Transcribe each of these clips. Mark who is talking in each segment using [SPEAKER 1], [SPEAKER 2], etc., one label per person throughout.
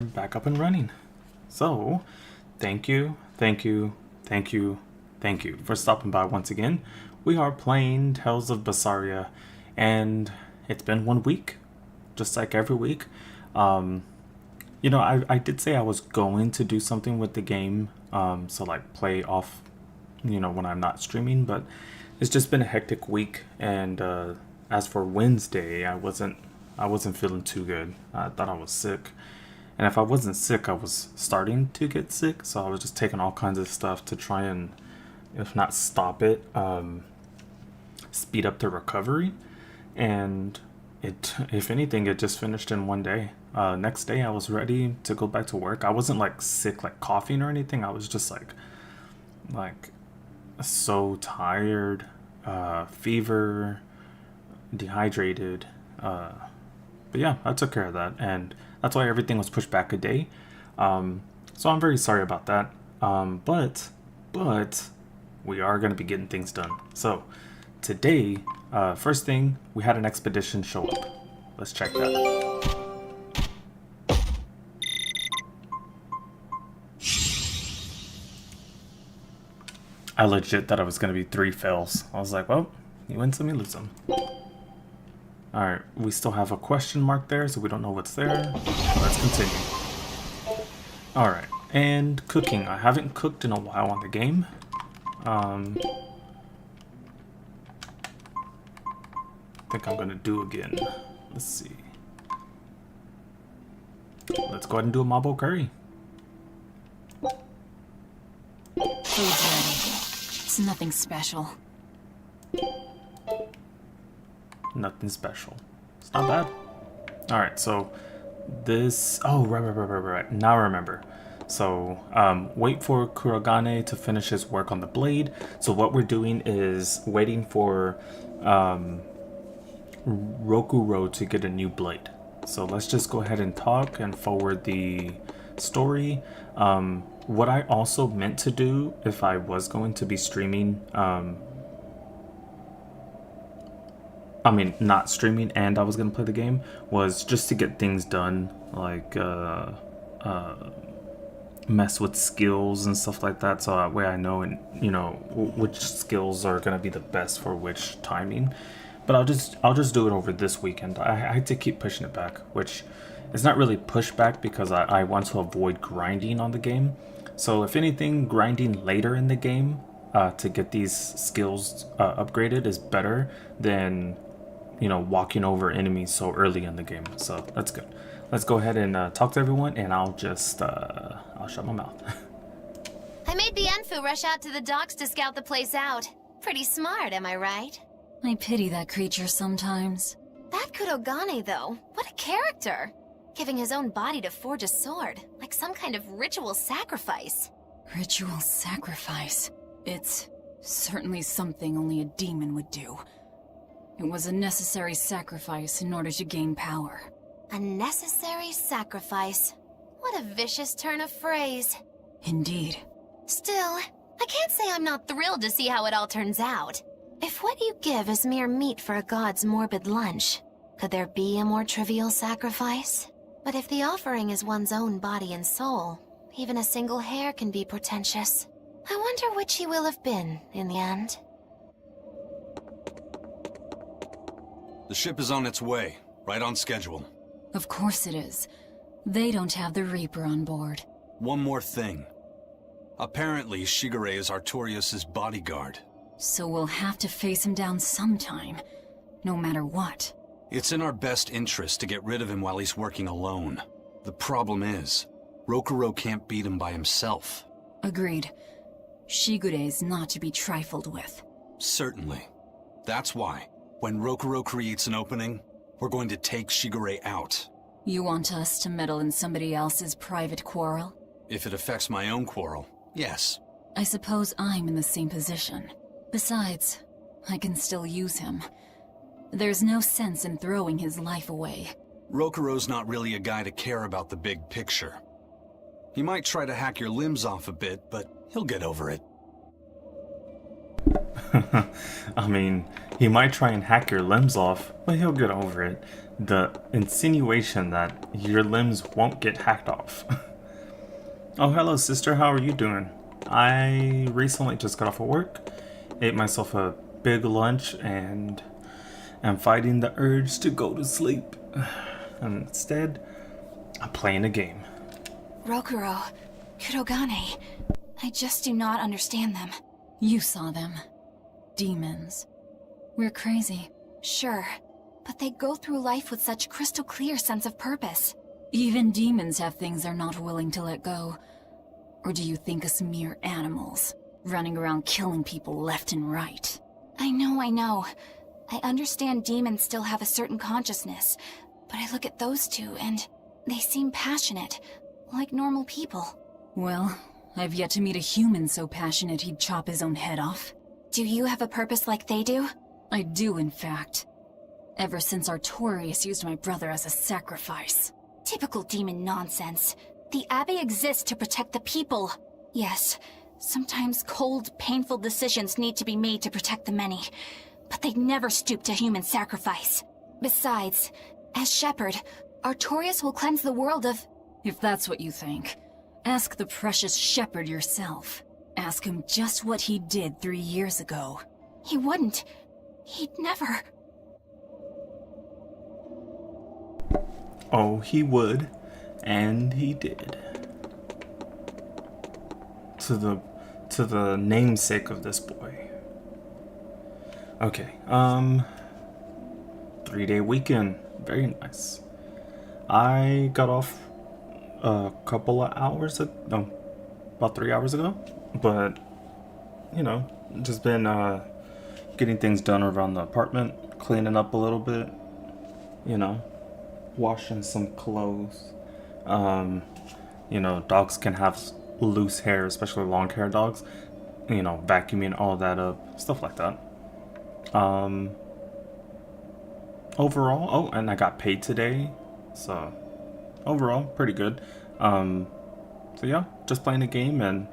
[SPEAKER 1] Back up and running. So, thank you for stopping by once again. We are playing Tales of Berseria, and it's been 1 week, just like every week. I did say I was going to do something with the game, so like play off, when I'm not streaming, but it's just been a hectic week, and as for Wednesday, I wasn't feeling too good. I thought I was sick. And if I wasn't sick, I was starting to get sick, so I was just taking all kinds of stuff to try and, if not stop it, speed up the recovery. And if anything, it just finished in one day. Next day, I was ready to go back to work. I wasn't like sick, like coughing or anything. I was just like so tired, fever, dehydrated. But yeah, I took care of that, and that's why everything was pushed back a day. So I'm very sorry about that. But we are going to be getting things done. So today, first thing, we had an expedition show up. Let's check that. I legit thought it was going to be 3 fails. I was like, well, you win some, you lose some. Alright, we still have a question mark there, so we don't know what's there. Let's continue. Alright, and cooking. I haven't cooked in a while on the game. I think I'm gonna do again. Let's see. Let's go ahead and do a mabo curry.
[SPEAKER 2] Food's ready. It's nothing special.
[SPEAKER 1] Nothing special. It's not bad. Alright, so this... Oh, right. Now I remember. So, wait for Kurogane to finish his work on the blade. So what we're doing is waiting for Rokuro to get a new blade. So let's just go ahead and talk and forward the story. What I also meant to do, if I was going to be streaming... not streaming and I was going to play the game, was just to get things done, like mess with skills and stuff like that, so that way I know which skills are going to be the best for which timing. But I'll just do it over this weekend. I had to keep pushing it back, which is not really pushback because I want to avoid grinding on the game. So if anything, grinding later in the game to get these skills upgraded is better than walking over enemies so early in the game. So that's good. Let's go ahead and talk to everyone, and I'll just I'll shut my mouth.
[SPEAKER 3] I made the Enfu rush out to the docks to scout the place out. Pretty smart, am I right?
[SPEAKER 2] I pity that creature sometimes.
[SPEAKER 3] That Kurogane, though, what a character! Giving his own body to forge a sword, like some kind of ritual sacrifice.
[SPEAKER 2] Ritual sacrifice. It's certainly something only a demon would do. It was a necessary sacrifice in order to gain power.
[SPEAKER 3] A necessary sacrifice. What a vicious turn of phrase.
[SPEAKER 2] Indeed.
[SPEAKER 3] Still, I can't say I'm not thrilled to see how it all turns out. If what you give is mere meat for a god's morbid lunch, could there be a more trivial sacrifice? But if the offering is one's own body and soul, even a single hair can be portentous. I wonder which he will have been in the end.
[SPEAKER 4] The ship is on its way, right on schedule.
[SPEAKER 2] Of course it is. They don't have the Reaper on board.
[SPEAKER 4] One more thing. Apparently, Shigure is Artorias' bodyguard.
[SPEAKER 2] So we'll have to face him down sometime, no matter what.
[SPEAKER 4] It's in our best interest to get rid of him while he's working alone. The problem is, Rokuro can't beat him by himself.
[SPEAKER 2] Agreed. Shigure is not to be trifled with.
[SPEAKER 4] Certainly. That's why, when Rokuro creates an opening, we're going to take Shigure out.
[SPEAKER 2] You want us to meddle in somebody else's private quarrel?
[SPEAKER 4] If it affects my own quarrel, yes.
[SPEAKER 2] I suppose I'm in the same position. Besides, I can still use him. There's no sense in throwing his life away.
[SPEAKER 4] Rokuro's not really a guy to care about the big picture. He might try to hack your limbs off a bit, but he'll get over it.
[SPEAKER 1] I mean, he might try and hack your limbs off, but he'll get over it. the insinuation that your limbs won't get hacked off. Oh, hello, sister. How are you doing? I recently just got off of work, ate myself a big lunch, and am fighting the urge to go to sleep. And instead, I'm playing a game.
[SPEAKER 5] Rokuro, Kurogane, I just do not understand them.
[SPEAKER 2] You saw them. Demons. We're crazy.
[SPEAKER 5] Sure, but they go through life with such crystal clear sense of purpose.
[SPEAKER 2] Even demons have things they're not willing to let go. Or do you think us mere animals, running around killing people left and right?
[SPEAKER 5] I know. I understand demons still have a certain consciousness, but I look at those two and they seem passionate, like normal people.
[SPEAKER 2] Well, I've yet to meet a human so passionate he'd chop his own head off.
[SPEAKER 5] Do you have a purpose like they do?
[SPEAKER 2] I do, in fact. Ever since Artorius used my brother as a sacrifice.
[SPEAKER 5] Typical demon nonsense. The Abbey exists to protect the people. Yes, sometimes cold, painful decisions need to be made to protect the many, but they'd never stoop to human sacrifice. Besides, as shepherd, Artorius will cleanse the world of...
[SPEAKER 2] If that's what you think, ask the precious shepherd yourself. Ask him just what he did 3 years ago.
[SPEAKER 5] He wouldn't. He'd never...
[SPEAKER 1] Oh, he would. And he did. To the namesake of this boy. Okay, 3-day weekend. Very nice. I got off a couple of hours no, about 3 hours ago. But, you know, just been getting things done around the apartment, cleaning up a little bit, you know, washing some clothes. You know, dogs can have loose hair, especially long hair dogs. You know, vacuuming all that up, stuff like that. Overall, oh, and I got paid today, so overall, pretty good. So yeah, just playing a game and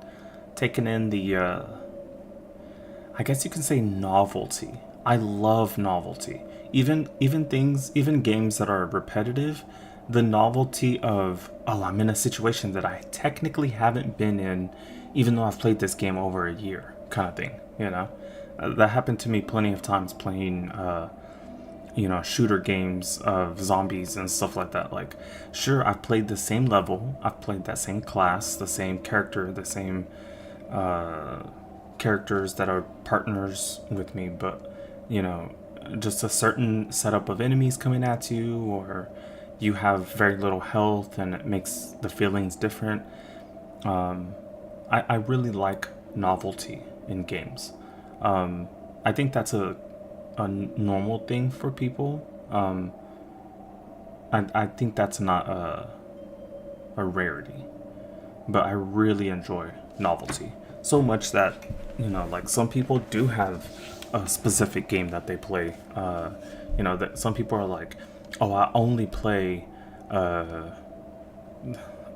[SPEAKER 1] taking in the, I guess you can say novelty. I love novelty. Even games that are repetitive, the novelty of, oh, I'm in a situation that I technically haven't been in, even though I've played this game over a year, kind of thing, you know? That happened to me plenty of times playing, you know, shooter games of zombies and stuff like that. Like, sure, I've played the same level, I've played that same class, the same character, the same characters that are partners with me, but, you know, just a certain setup of enemies coming at you, or you have very little health and it makes the feelings different. I really like novelty in games. I think that's a normal thing for people. I think that's not a rarity, but I really enjoy novelty so much that, you know, like, some people do have a specific game that they play. You know, that some people are like, oh, I only play,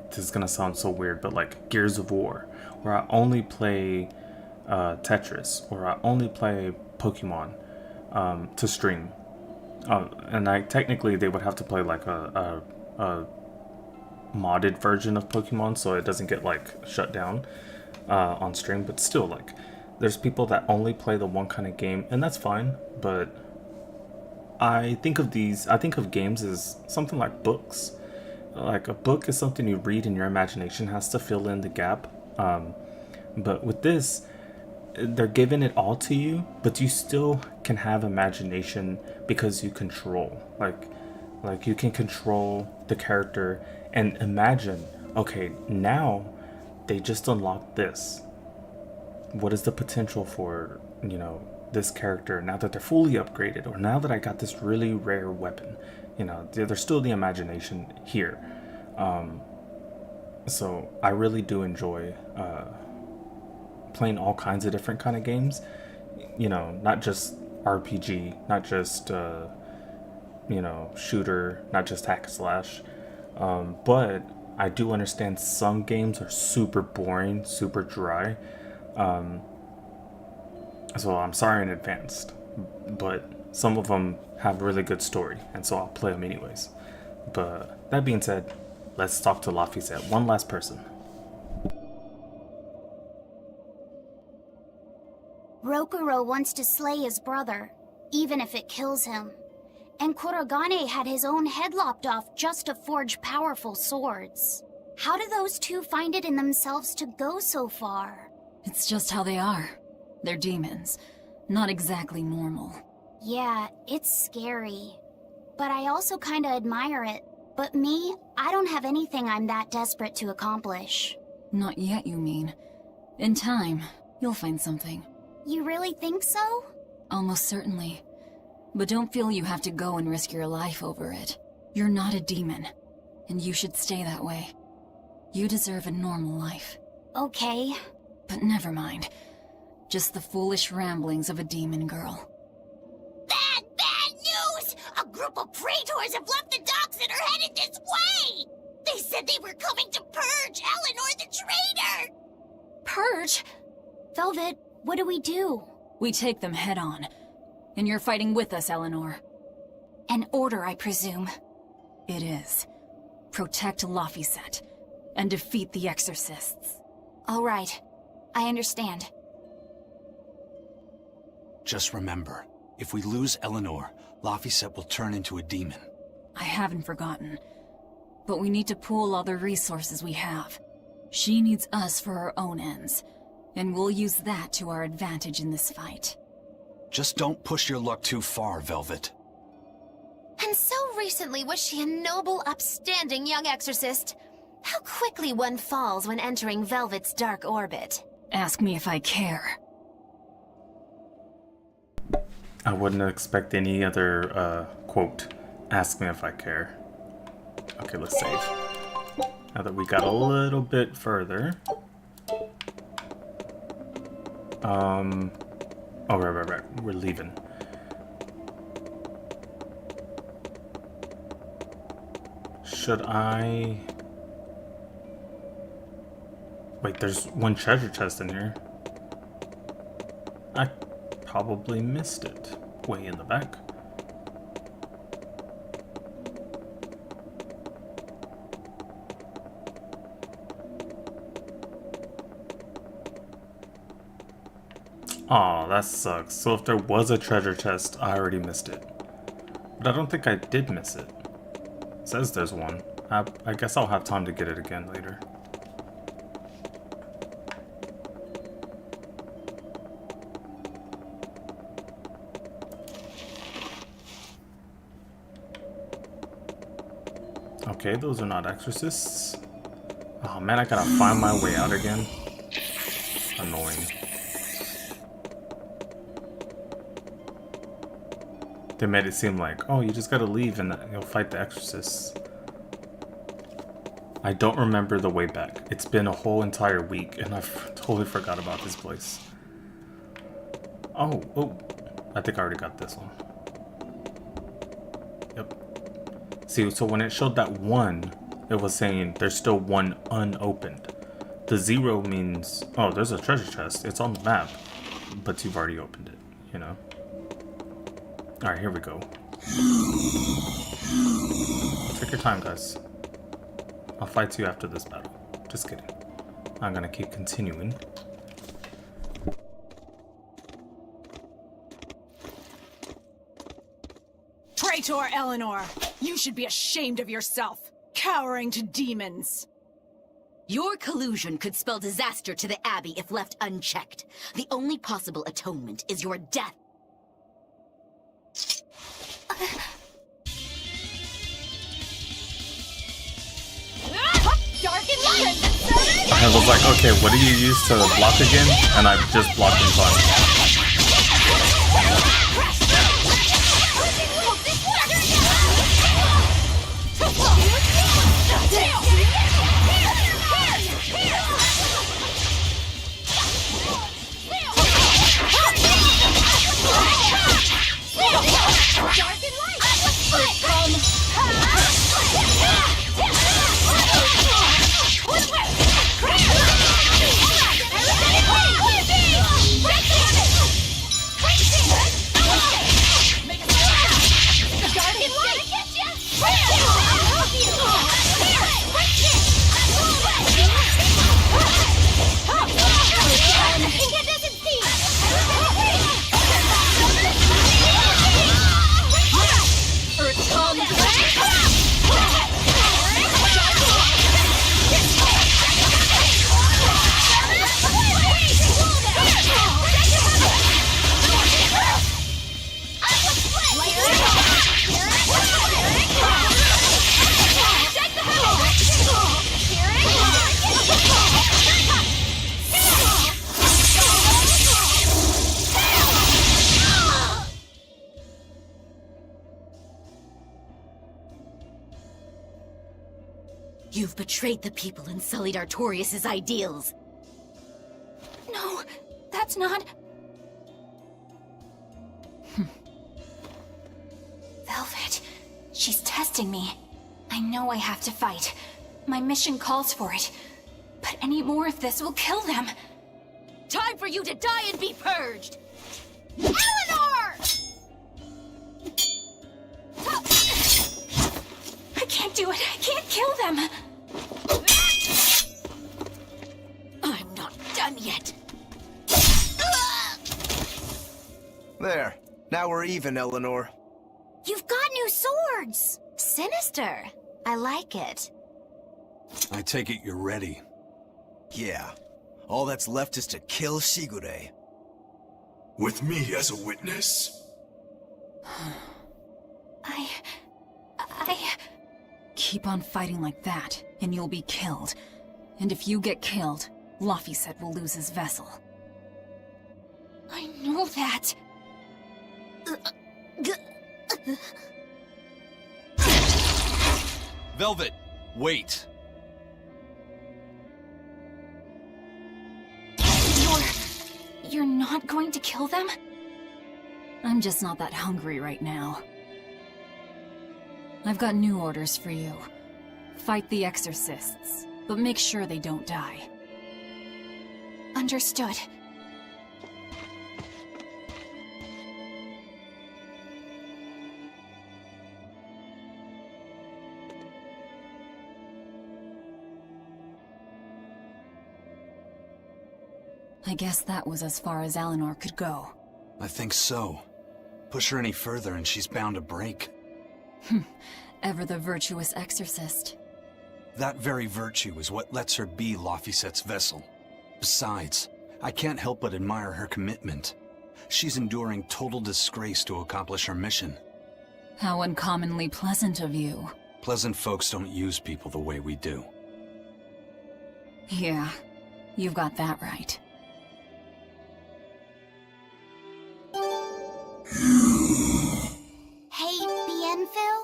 [SPEAKER 1] this is gonna sound so weird, but like Gears of War, or I only play Tetris, or I only play Pokemon to stream. And technically they would have to play like a modded version of Pokemon, so it doesn't get like shut down on stream. But still, like, there's people that only play the one kind of game, and that's fine. But I think of games as something like books. Like, a book is something you read and your imagination has to fill in the gap. But with this, they're giving it all to you, but you still can have imagination because you control. Like you can control the character and imagine, okay, now they just unlocked this. What is the potential for, you know, this character now that they're fully upgraded, or now that I got this really rare weapon? You know, there's still the imagination here. So I really do enjoy playing all kinds of different kind of games. You know, not just RPG, not just you know, shooter, not just hack and slash. But I do understand some games are super boring, super dry. So I'm sorry in advance, but Some of them have a really good story, and so I'll play them anyways. But that being said, let's talk to Laphicet, one last person.
[SPEAKER 6] Rokuro wants to slay his brother, even if it kills him. And Kurogane had his own head lopped off just to forge powerful swords. How do those two find it in themselves to go so far?
[SPEAKER 2] It's just how they are. They're demons. Not exactly normal.
[SPEAKER 6] Yeah, it's scary. But I also kinda admire it. But me, I don't have anything I'm that desperate to accomplish.
[SPEAKER 2] Not yet, you mean. In time, you'll find something.
[SPEAKER 6] You really think so?
[SPEAKER 2] Almost certainly. But don't feel you have to go and risk your life over it. You're not a demon, and you should stay that way. You deserve a normal life.
[SPEAKER 6] Okay.
[SPEAKER 2] But never mind. Just the foolish ramblings of a demon girl.
[SPEAKER 6] Bad news! A group of praetors have left the docks and are headed this way! They said they were coming to purge Eleanor the traitor!
[SPEAKER 2] Purge?
[SPEAKER 6] Velvet, what do we do?
[SPEAKER 2] We take them head on. And you're fighting with us, Eleanor.
[SPEAKER 5] An order, I presume.
[SPEAKER 2] It is. Protect Laphicet and defeat the Exorcists.
[SPEAKER 5] All right. I understand.
[SPEAKER 4] Just remember, if we lose Eleanor, Laphicet will turn into a demon.
[SPEAKER 2] I haven't forgotten. But we need to pool all the resources we have. She needs us for her own ends, and we'll use that to our advantage in this fight.
[SPEAKER 4] Just don't push your luck too far, Velvet.
[SPEAKER 3] And so recently was she a noble, upstanding young exorcist. How quickly one falls when entering Velvet's dark orbit.
[SPEAKER 2] Ask me if I care.
[SPEAKER 1] I wouldn't expect any other, quote, ask me if I care. Okay, let's save. Now that we got a little bit further. Oh, right. We're leaving. Should I... Wait, there's one treasure chest in here. I probably missed it. Way in the back. Aw, that sucks. So if there was a treasure chest, I already missed it. But I don't think I did miss it. It says there's one. I guess I'll have time to get it again later. Okay, those are not exorcists. Oh man, I gotta find my way out again. Annoying. They made it seem like, oh, you just gotta leave and you'll fight the exorcists. I don't remember the way back. It's been a whole entire week and I've totally forgot about this place. Oh, I think I already got this one. Yep. See, so when it showed that 1, it was saying there's still 1 unopened. The 0 means, oh, there's a treasure chest. It's on the map, but you've already opened it, you know? Alright, here we go. Take your time, guys. I'll fight you after this battle. Just kidding. I'm gonna keep continuing.
[SPEAKER 7] Traitor Eleanor! You should be ashamed of yourself, cowering to demons!
[SPEAKER 8] Your collusion could spell disaster to the Abbey if left unchecked. The only possible atonement is your death.
[SPEAKER 1] I was like, okay, what do you use to block again? And I've just blocked in time.
[SPEAKER 8] You've betrayed the people and sullied Artorias' ideals.
[SPEAKER 5] No, that's not... Velvet, she's testing me. I know I have to fight. My mission calls for it. But any more of this will kill them.
[SPEAKER 8] Time for you to die and be purged!
[SPEAKER 6] Eleanor!
[SPEAKER 5] I can't do it. I can't kill them.
[SPEAKER 8] I'm not done yet.
[SPEAKER 9] There. Now we're even, Eleanor.
[SPEAKER 6] You've got new swords!
[SPEAKER 3] Sinister. I like it.
[SPEAKER 4] I take it you're ready.
[SPEAKER 9] Yeah. All that's left is to kill Shigure.
[SPEAKER 10] With me as a witness?
[SPEAKER 5] I...
[SPEAKER 2] Keep on fighting like that, and you'll be killed. And if you get killed, Laphicet will lose his vessel.
[SPEAKER 5] I know that.
[SPEAKER 4] Velvet, wait.
[SPEAKER 5] You're not going to kill them?
[SPEAKER 2] I'm just not that hungry right now. I've got new orders for you. Fight the Exorcists, but make sure they don't die.
[SPEAKER 5] Understood.
[SPEAKER 2] I guess that was as far as Eleanor could go.
[SPEAKER 4] I think so. Push her any further and she's bound to break.
[SPEAKER 2] Ever the virtuous exorcist.
[SPEAKER 4] That very virtue is what lets her be Laphicet's vessel. Besides, I can't help but admire her commitment. She's enduring total disgrace to accomplish her mission.
[SPEAKER 2] How uncommonly pleasant of you.
[SPEAKER 4] Pleasant folks don't use people the way we do.
[SPEAKER 2] Yeah, you've got that right.
[SPEAKER 6] Hey, Bienfil?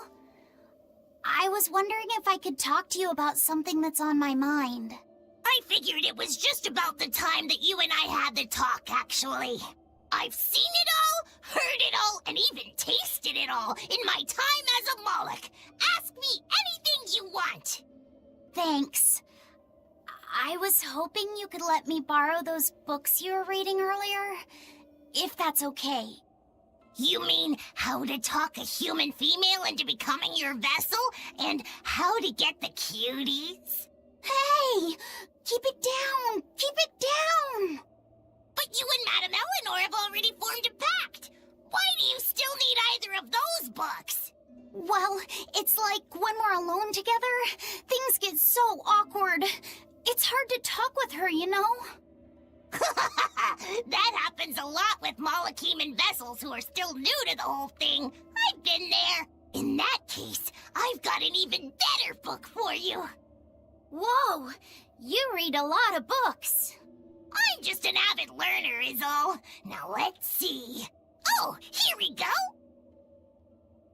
[SPEAKER 6] I was wondering if I could talk to you about something that's on my mind.
[SPEAKER 11] I figured it was just about the time that you and I had the talk, actually. I've seen it all, heard it all, and even tasted it all in my time as a Moloch. Ask me anything you want.
[SPEAKER 6] Thanks. I was hoping you could let me borrow those books you were reading earlier, if that's okay.
[SPEAKER 11] You mean how to talk a human female into becoming your vessel, and how to get the cuties?
[SPEAKER 6] Hey! Keep it down! Keep it down!
[SPEAKER 11] But you and Madame Eleanor have already formed a pact. Why do you still need either of those books?
[SPEAKER 6] Well, it's like when we're alone together, things get so awkward. It's hard to talk with her, you know?
[SPEAKER 11] That happens a lot with Molocheman vessels who are still new to the whole thing. I've been there. In that case, I've got an even better book for you.
[SPEAKER 6] Whoa! You read a lot of books.
[SPEAKER 11] I'm just an avid learner is all. Now let's see. Oh, here we go.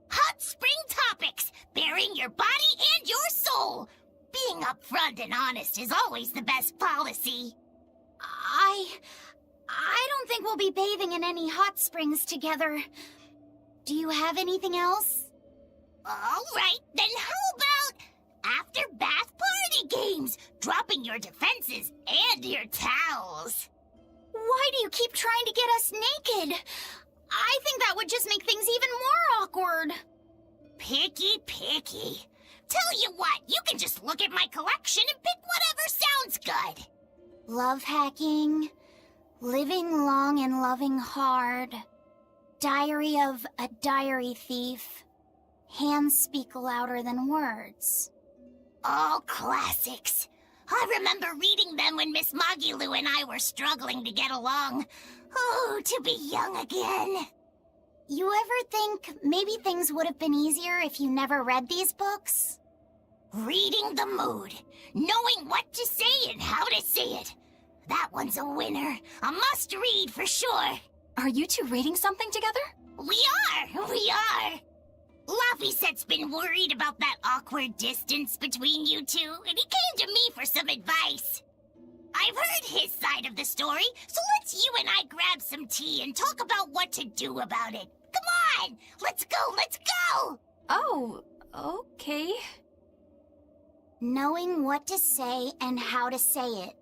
[SPEAKER 11] Hot Spring Topics, Bearing Your Body and Your Soul. Being upfront and honest is always the best policy.
[SPEAKER 6] I don't think we'll be bathing in any hot springs together. Do you have anything else?
[SPEAKER 11] All right, then how about after-bath party games? Dropping your defenses and your towels.
[SPEAKER 6] Why do you keep trying to get us naked? I think that would just make things even more awkward.
[SPEAKER 11] Picky. Tell you what, you can just look at my collection and pick whatever sounds good.
[SPEAKER 6] Love hacking, living long and loving hard, diary of a diary thief, hands speak louder than words.
[SPEAKER 11] All classics. I remember reading them when Miss Magilu and I were struggling to get along. Oh, to be young again.
[SPEAKER 6] You ever think maybe things would have been easier if you never read these books?
[SPEAKER 11] Reading the mood, knowing what to say and how to say it. That one's a winner. A must-read for sure.
[SPEAKER 5] Are you two reading something together?
[SPEAKER 11] We are. Laphicet's been worried about that awkward distance between you two, and he came to me for some advice. I've heard his side of the story, so let's you and I grab some tea and talk about what to do about it. Come on! Let's go!
[SPEAKER 5] Oh, okay.
[SPEAKER 6] Knowing what to say and how to say it.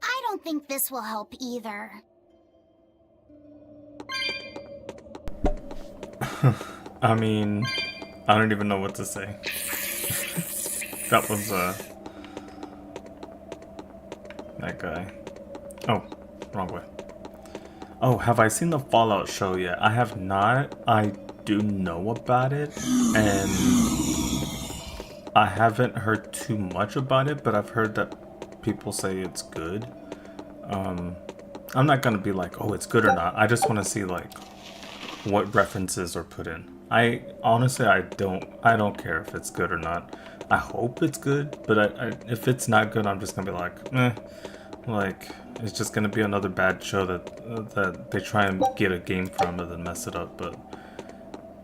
[SPEAKER 6] I don't think this will help either.
[SPEAKER 1] I mean, I don't even know what to say. That was, that guy. Oh, wrong way. Oh, have I seen the Fallout show yet? I have not. I do know about it, and I haven't heard too much about it, but I've heard that people say it's good. I'm not gonna be like, oh, it's good or not. I just want to see, like, what references are put in. I honestly, I don't care if it's good or not. I hope it's good, but if it's not good, I'm just gonna be like, eh. Like, it's just gonna be another bad show that they try and get a game from and then mess it up. But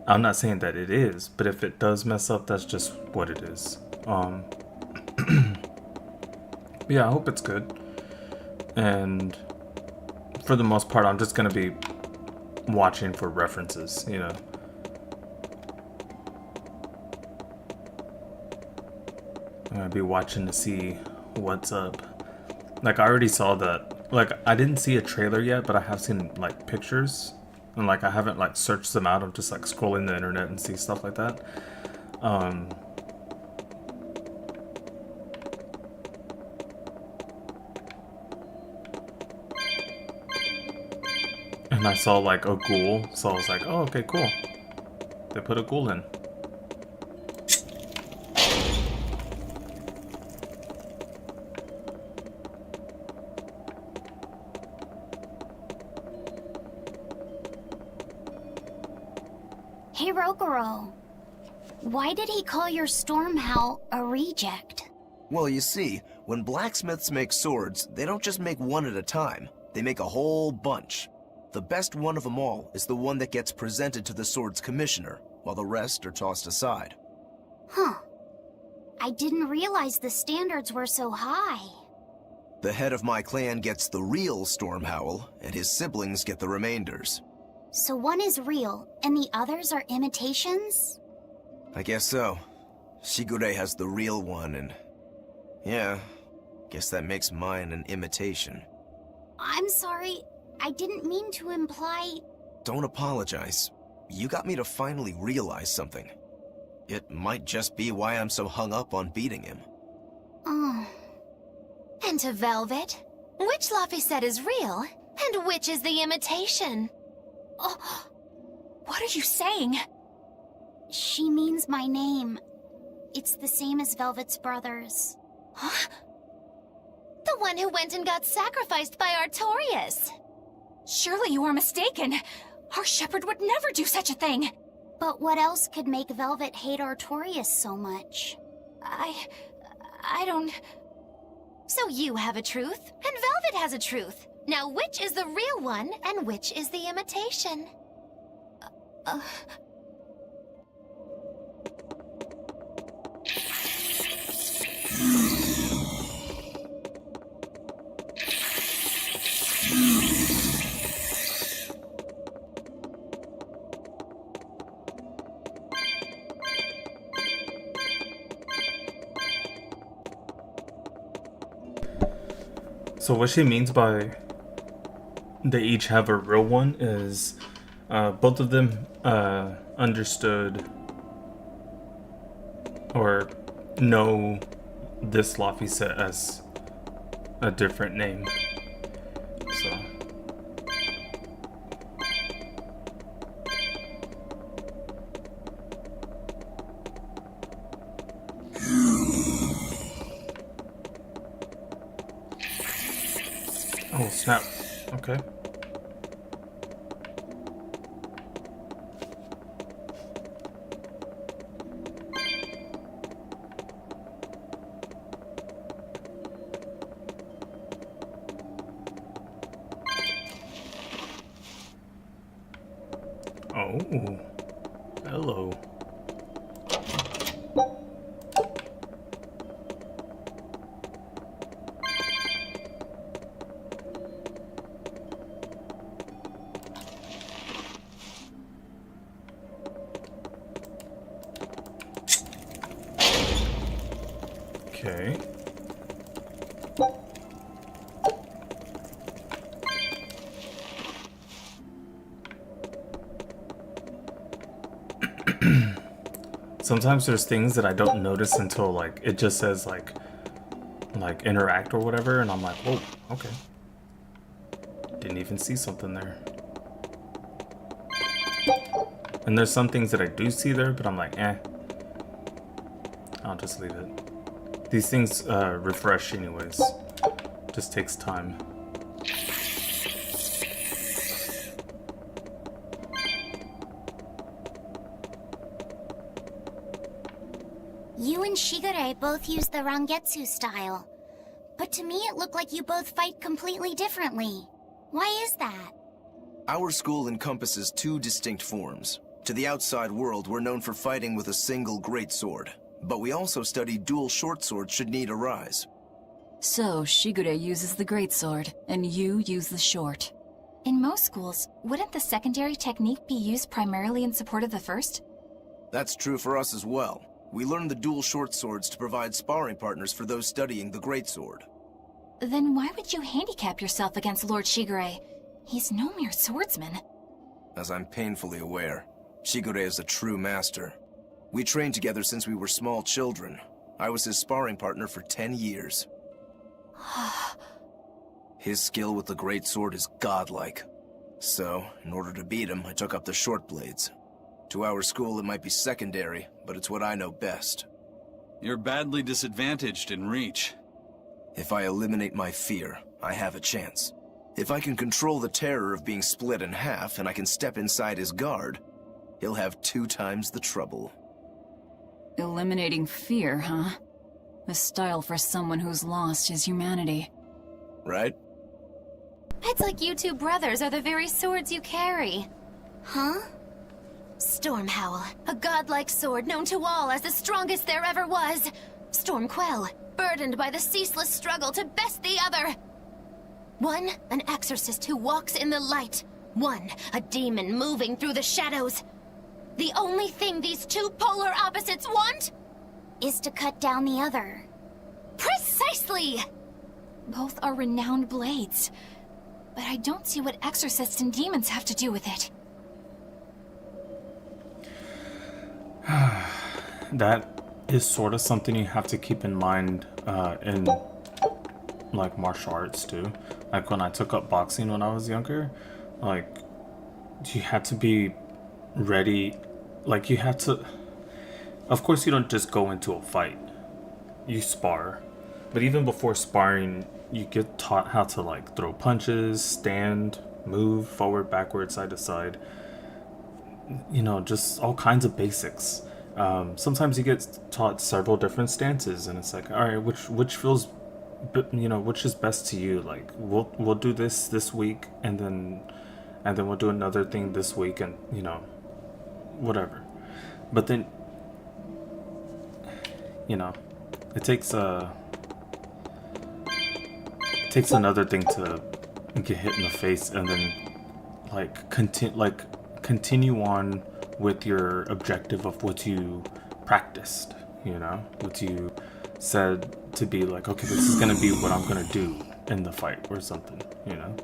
[SPEAKER 1] I'm not saying that it is, but if it does mess up, that's just what it is. Yeah, I hope it's good. And for the most part, I'm just gonna be watching for references, you know. I'm gonna be watching to see what's up. Like, I already saw that. Like, I didn't see a trailer yet, but I have seen, like, pictures. And, like, I haven't, like, searched them out. I'm just, like, scrolling the internet and see stuff like that. And I saw, like, a ghoul. So I was like, oh, okay, cool. They put a ghoul in.
[SPEAKER 6] Hey, Rogoro. Why did he call your Stormhowl a reject?
[SPEAKER 9] Well, you see, when blacksmiths make swords, they don't just make one at a time. They make a whole bunch. The best one of them all is the one that gets presented to the sword's commissioner, while the rest are tossed aside.
[SPEAKER 6] Huh. I didn't realize the standards were so high.
[SPEAKER 9] The head of my clan gets the real Stormhowl, and his siblings get the remainders.
[SPEAKER 6] So one is real, and the others are imitations?
[SPEAKER 9] I guess so. Shigure has the real one, and... yeah, guess that makes mine an imitation.
[SPEAKER 6] I'm sorry, I didn't mean to imply...
[SPEAKER 9] Don't apologize. You got me to finally realize something. It might just be why I'm so hung up on beating him.
[SPEAKER 6] Oh.
[SPEAKER 3] And to Velvet, which Laphicet is real, and which is the imitation?
[SPEAKER 5] Oh, what are you saying?
[SPEAKER 6] She means my name. It's the same as Velvet's brothers.
[SPEAKER 5] Huh?
[SPEAKER 3] The one who went and got sacrificed by Artorias.
[SPEAKER 5] Surely you are mistaken. Our shepherd would never do such a thing.
[SPEAKER 6] But what else could make Velvet hate Artorias so much?
[SPEAKER 5] I don't...
[SPEAKER 3] So you have a truth, and Velvet has a truth. Now which is the real one, and which is the imitation?
[SPEAKER 1] So what she means by they each have a real one is both of them understood or know this Laphicet as a different name. So oh snap. Okay. Oh. Sometimes there's things that I don't notice until like it just says like interact or whatever, and I'm like, whoa, okay. Didn't even see something there. And there's some things that I do see there, but I'm like, eh. I'll just leave it. These things refresh anyways. Just takes time.
[SPEAKER 6] You and Shigure both use the Rangetsu style. But to me it looked like you both fight completely differently. Why is that?
[SPEAKER 9] Our school encompasses two distinct forms. To the outside world, we're known for fighting with a single greatsword. But we also study dual short swords should need arise.
[SPEAKER 2] So, Shigure uses the greatsword, and you use the short.
[SPEAKER 5] In most schools, wouldn't the secondary technique be used primarily in support of the first?
[SPEAKER 9] That's true for us as well. We learn the dual short swords to provide sparring partners for those studying the greatsword.
[SPEAKER 5] Then why would you handicap yourself against Lord Shigure? He's no mere swordsman.
[SPEAKER 9] As I'm painfully aware, Shigure is a true master. We trained together since we were small children. I was his sparring partner for 10 years. His skill with the greatsword is godlike. So, in order to beat him, I took up the short blades. To our school, it might be secondary, but it's what I know best.
[SPEAKER 4] You're badly disadvantaged in reach.
[SPEAKER 9] If I eliminate my fear, I have a chance. If I can control the terror of being split in half and I can step inside his guard, he'll have 2 times the trouble.
[SPEAKER 2] Eliminating fear, huh? A style for someone who's lost his humanity.
[SPEAKER 9] Right?
[SPEAKER 3] It's like you two brothers are the very swords you carry.
[SPEAKER 6] Huh?
[SPEAKER 3] Stormhowl, a godlike sword known to all as the strongest there ever was. Stormquell, burdened by the ceaseless struggle to best the other. One, an exorcist who walks in the light. One, a demon moving through the shadows. The only thing these two polar opposites want
[SPEAKER 6] Is to cut down the other.
[SPEAKER 3] Precisely!
[SPEAKER 5] Both are renowned blades. But I don't see what exorcists and demons have to do with it.
[SPEAKER 1] That is sort of something you have to keep in mind in like martial arts too. Like when I took up boxing when I was younger, like you had to be ready. Like you had to, of course you don't just go into a fight, you spar. But even before sparring, you get taught how to like throw punches, stand, move forward, backward, side to side. You know, just all kinds of basics. Sometimes you get taught several different stances, and it's like, all right, which feels, you know, which is best to you. Like we'll do this week, and then we'll do another thing this week, and you know, whatever. But then, you know, it takes another thing to get hit in the face, and then continue on with your objective of what you practiced, you know, what you said to be like, okay, this is gonna be what I'm gonna do in the fight or something, you know.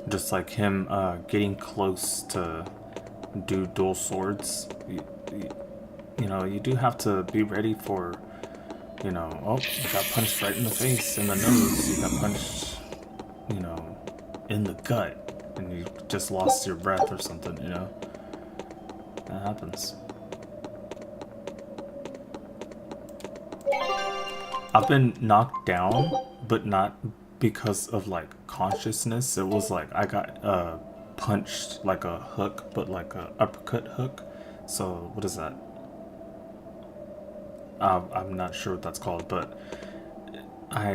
[SPEAKER 1] Just like him getting close to do dual swords, you know, you do have to be ready for, you know, oh, you got punched right in the face, in the nose, you got punched, you know, in the gut, and you just lost your breath or something, you know. That happens. I've been knocked down, but not because of like consciousness. It was like I got punched like a hook, but like a uppercut hook. So what is that? I'm not sure what that's called, but I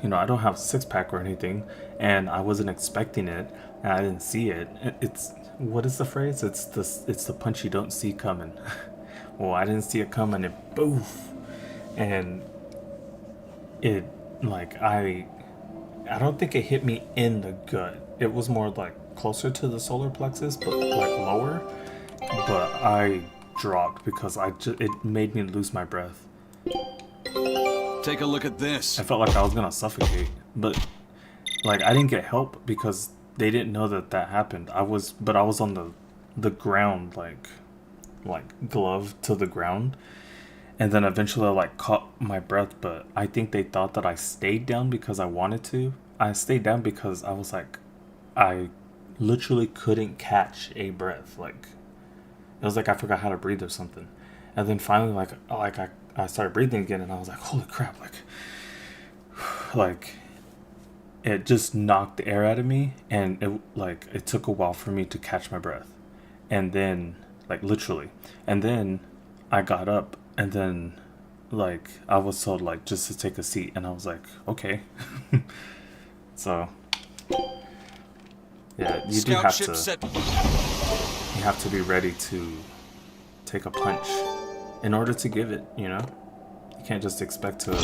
[SPEAKER 1] you know, I don't have a six-pack or anything, and I wasn't expecting it, and I didn't see it. It's, what is the phrase? It's the punch you don't see coming. Well, I didn't see it coming, and boof, and it, like, I don't think it hit me in the gut. It was more like closer to the solar plexus, but like lower. but I dropped because it made me lose my breath.
[SPEAKER 4] Take a look at this.
[SPEAKER 1] I felt like I was gonna suffocate, but like I didn't get help because they didn't know that happened. I was on the ground, like gloved to the ground, and then eventually I like caught my breath. But I think they thought that I stayed down because I wanted to. I stayed down because I was like, I literally couldn't catch a breath. Like it was like I forgot how to breathe or something. And then finally, I started breathing again, and I was like, holy crap! Like it just knocked the air out of me, and it took a while for me to catch my breath, and then literally, and then I got up, and then I was told just to take a seat, and I was like, okay. So yeah, you do have to. You have to be ready to take a punch in order to give it, you know? You can't just expect to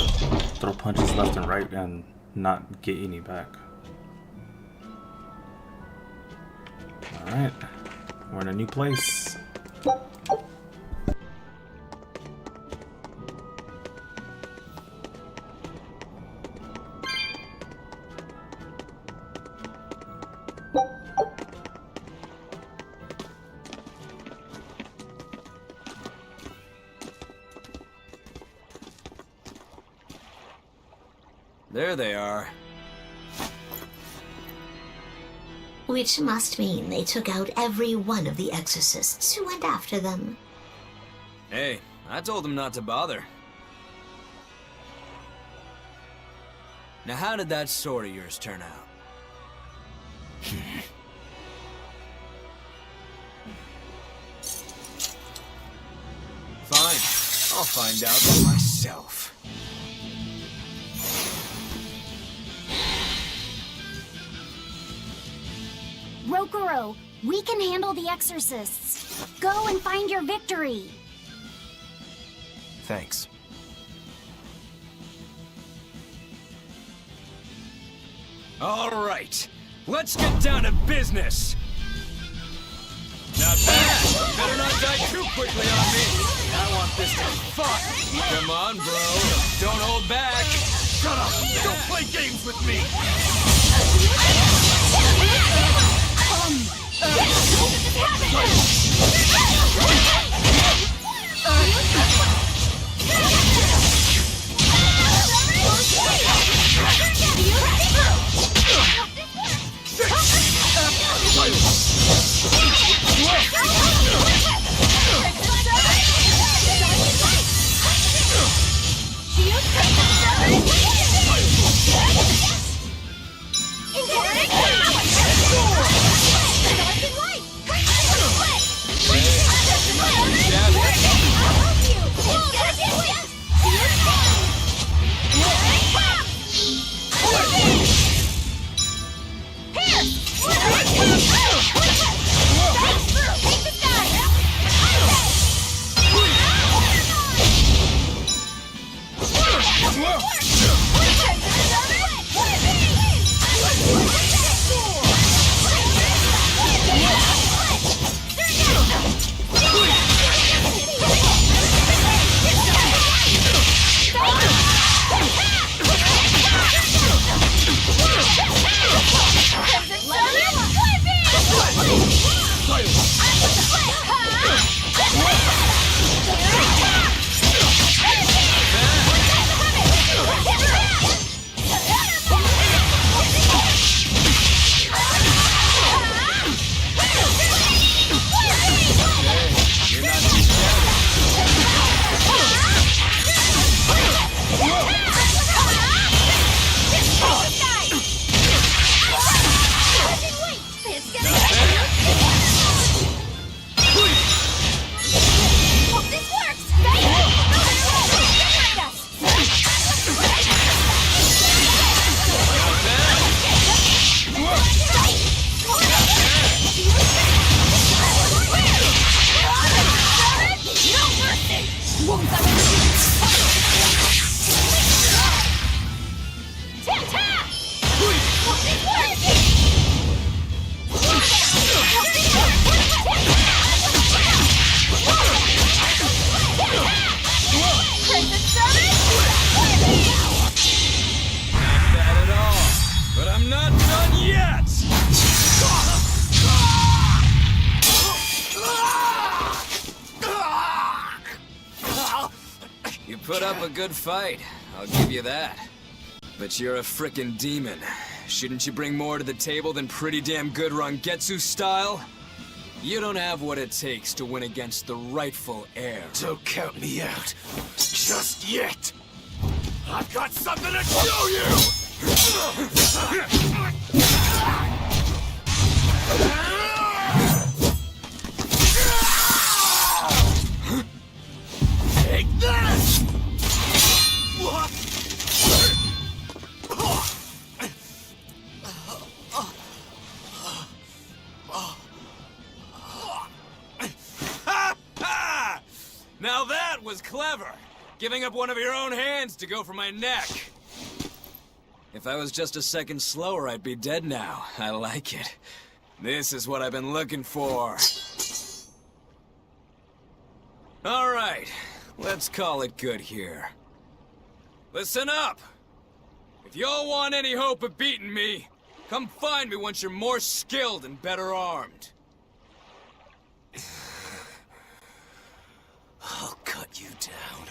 [SPEAKER 1] throw punches left and right and not get any back. Alright, we're in a new place.
[SPEAKER 12] There they are.
[SPEAKER 11] Which must mean they took out every one of the Exorcists who went after them.
[SPEAKER 12] Hey, I told them not to bother. Now how did that sword of yours turn out? Fine, I'll find out for myself.
[SPEAKER 6] Rokuro, we can handle the Exorcists. Go and find your victory.
[SPEAKER 9] Thanks.
[SPEAKER 12] All right, let's get down to business. Not bad. Better not die too quickly on me. I want this to be fun. Come on, bro. Don't hold back. Shut up. Don't play games with me. put up a good fight, I'll give you that. But you're a frickin' demon. Shouldn't you bring more to the table than pretty damn good Rangetsu style? You don't have what it takes to win against the rightful heir.
[SPEAKER 10] Don't count me out. Just yet. I've got something to show you! Take this!
[SPEAKER 12] Now that was clever! Giving up one of your own hands to go for my neck. If I was just a second slower, I'd be dead now. I like it. This is what I've been looking for. Alright, let's call it good here. Listen up! If y'all want any hope of beating me, come find me once you're more skilled and better armed.
[SPEAKER 9] I'll cut you down.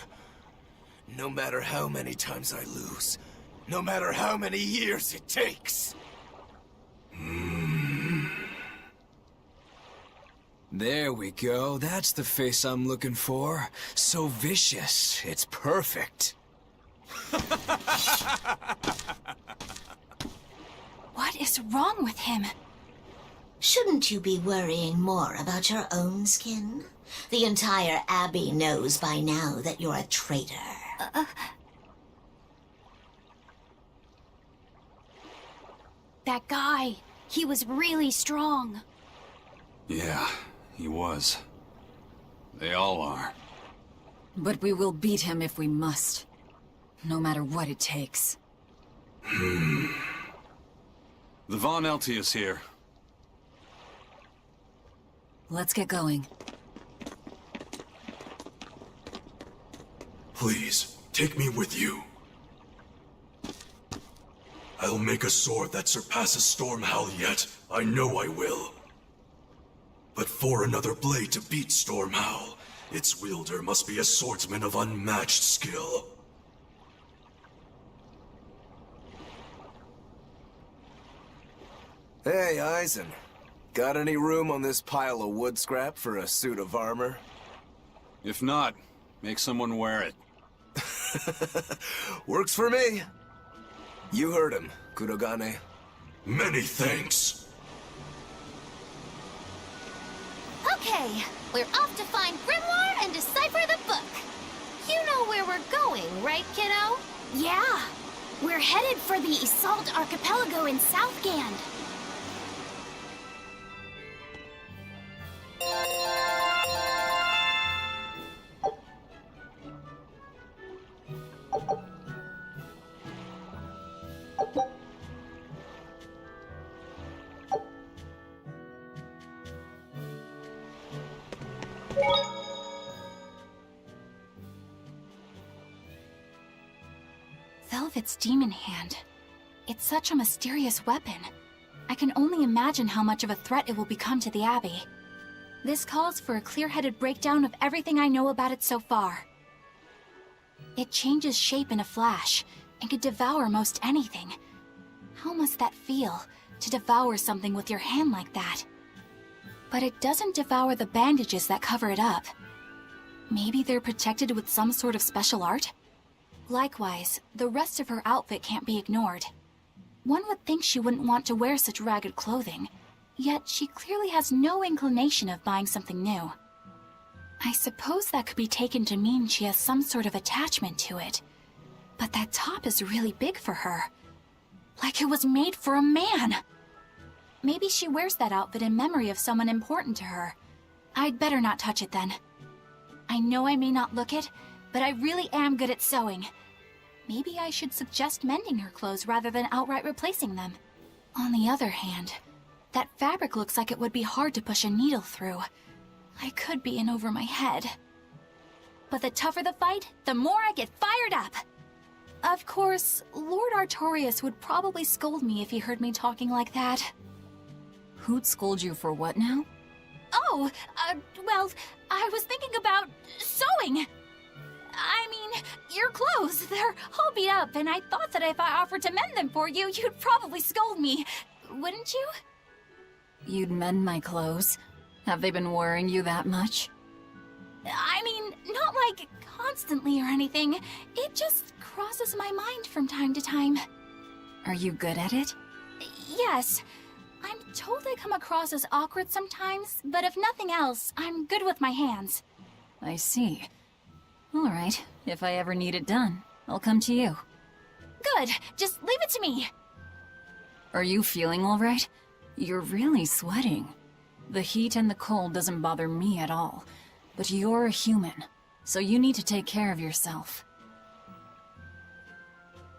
[SPEAKER 9] No matter how many times I lose. No matter how many years it takes.
[SPEAKER 12] There we go. That's the face I'm looking for. So vicious. It's perfect.
[SPEAKER 5] What is wrong with him?
[SPEAKER 11] Shouldn't you be worrying more about your own skin? The entire Abbey knows by now that you're a traitor.
[SPEAKER 6] That guy, he was really strong.
[SPEAKER 4] Yeah, he was. They all are.
[SPEAKER 2] But we will beat him if we must. No matter what it takes.
[SPEAKER 4] The Von Eltius here.
[SPEAKER 2] Let's get going.
[SPEAKER 10] Please, take me with you. I'll make a sword that surpasses Stormhowl yet. I know I will. But for another blade to beat Stormhowl, its wielder must be a swordsman of unmatched skill.
[SPEAKER 9] Hey, Eisen. Got any room on this pile of wood scrap for a suit of armor?
[SPEAKER 4] If not, make someone wear it.
[SPEAKER 9] Works for me. You heard him, Kurogane.
[SPEAKER 10] Many thanks.
[SPEAKER 3] Okay, we're off to find Grimoire and decipher the book. You know where we're going, right, kiddo?
[SPEAKER 6] Yeah, we're headed for the Assault Archipelago in Southgand.
[SPEAKER 5] Velvet's demon hand. It's such a mysterious weapon. I can only imagine how much of a threat it will become to the Abbey. This calls for a clear-headed breakdown of everything I know about it so far. It changes shape in a flash, and could devour most anything. How must that feel, to devour something with your hand like that? But it doesn't devour the bandages that cover it up. Maybe they're protected with some sort of special art? Likewise, the rest of her outfit can't be ignored. One would think she wouldn't want to wear such ragged clothing, yet she clearly has no inclination of buying something new. I suppose that could be taken to mean she has some sort of attachment to it. But that top is really big for her. Like it was made for a man. Maybe she wears that outfit in memory of someone important to her. I'd better not touch it then. I know I may not look it, but I really am good at sewing. Maybe I should suggest mending her clothes rather than outright replacing them. On the other hand, that fabric looks like it would be hard to push a needle through. I could be in over my head. But the tougher the fight, the more I get fired up! Of course, Lord Artorius would probably scold me if he heard me talking like that.
[SPEAKER 2] Who'd scold you for what now?
[SPEAKER 5] Oh, well, I was thinking about sewing. I mean, your clothes, they're all beat up, and I thought that if I offered to mend them for you, you'd probably scold me. Wouldn't you?
[SPEAKER 2] You'd mend my clothes? Have they been worrying you that much?
[SPEAKER 5] I mean, not like constantly or anything. It just crosses my mind from time to time.
[SPEAKER 2] Are you good at it?
[SPEAKER 5] Yes. I'm told I come across as awkward sometimes, but if nothing else, I'm good with my hands.
[SPEAKER 2] I see. All right, if I ever need it done, I'll come to you.
[SPEAKER 5] Good, just leave it to me.
[SPEAKER 2] Are you feeling all right? You're really sweating. The heat and the cold doesn't bother me at all, but you're a human, so you need to take care of yourself.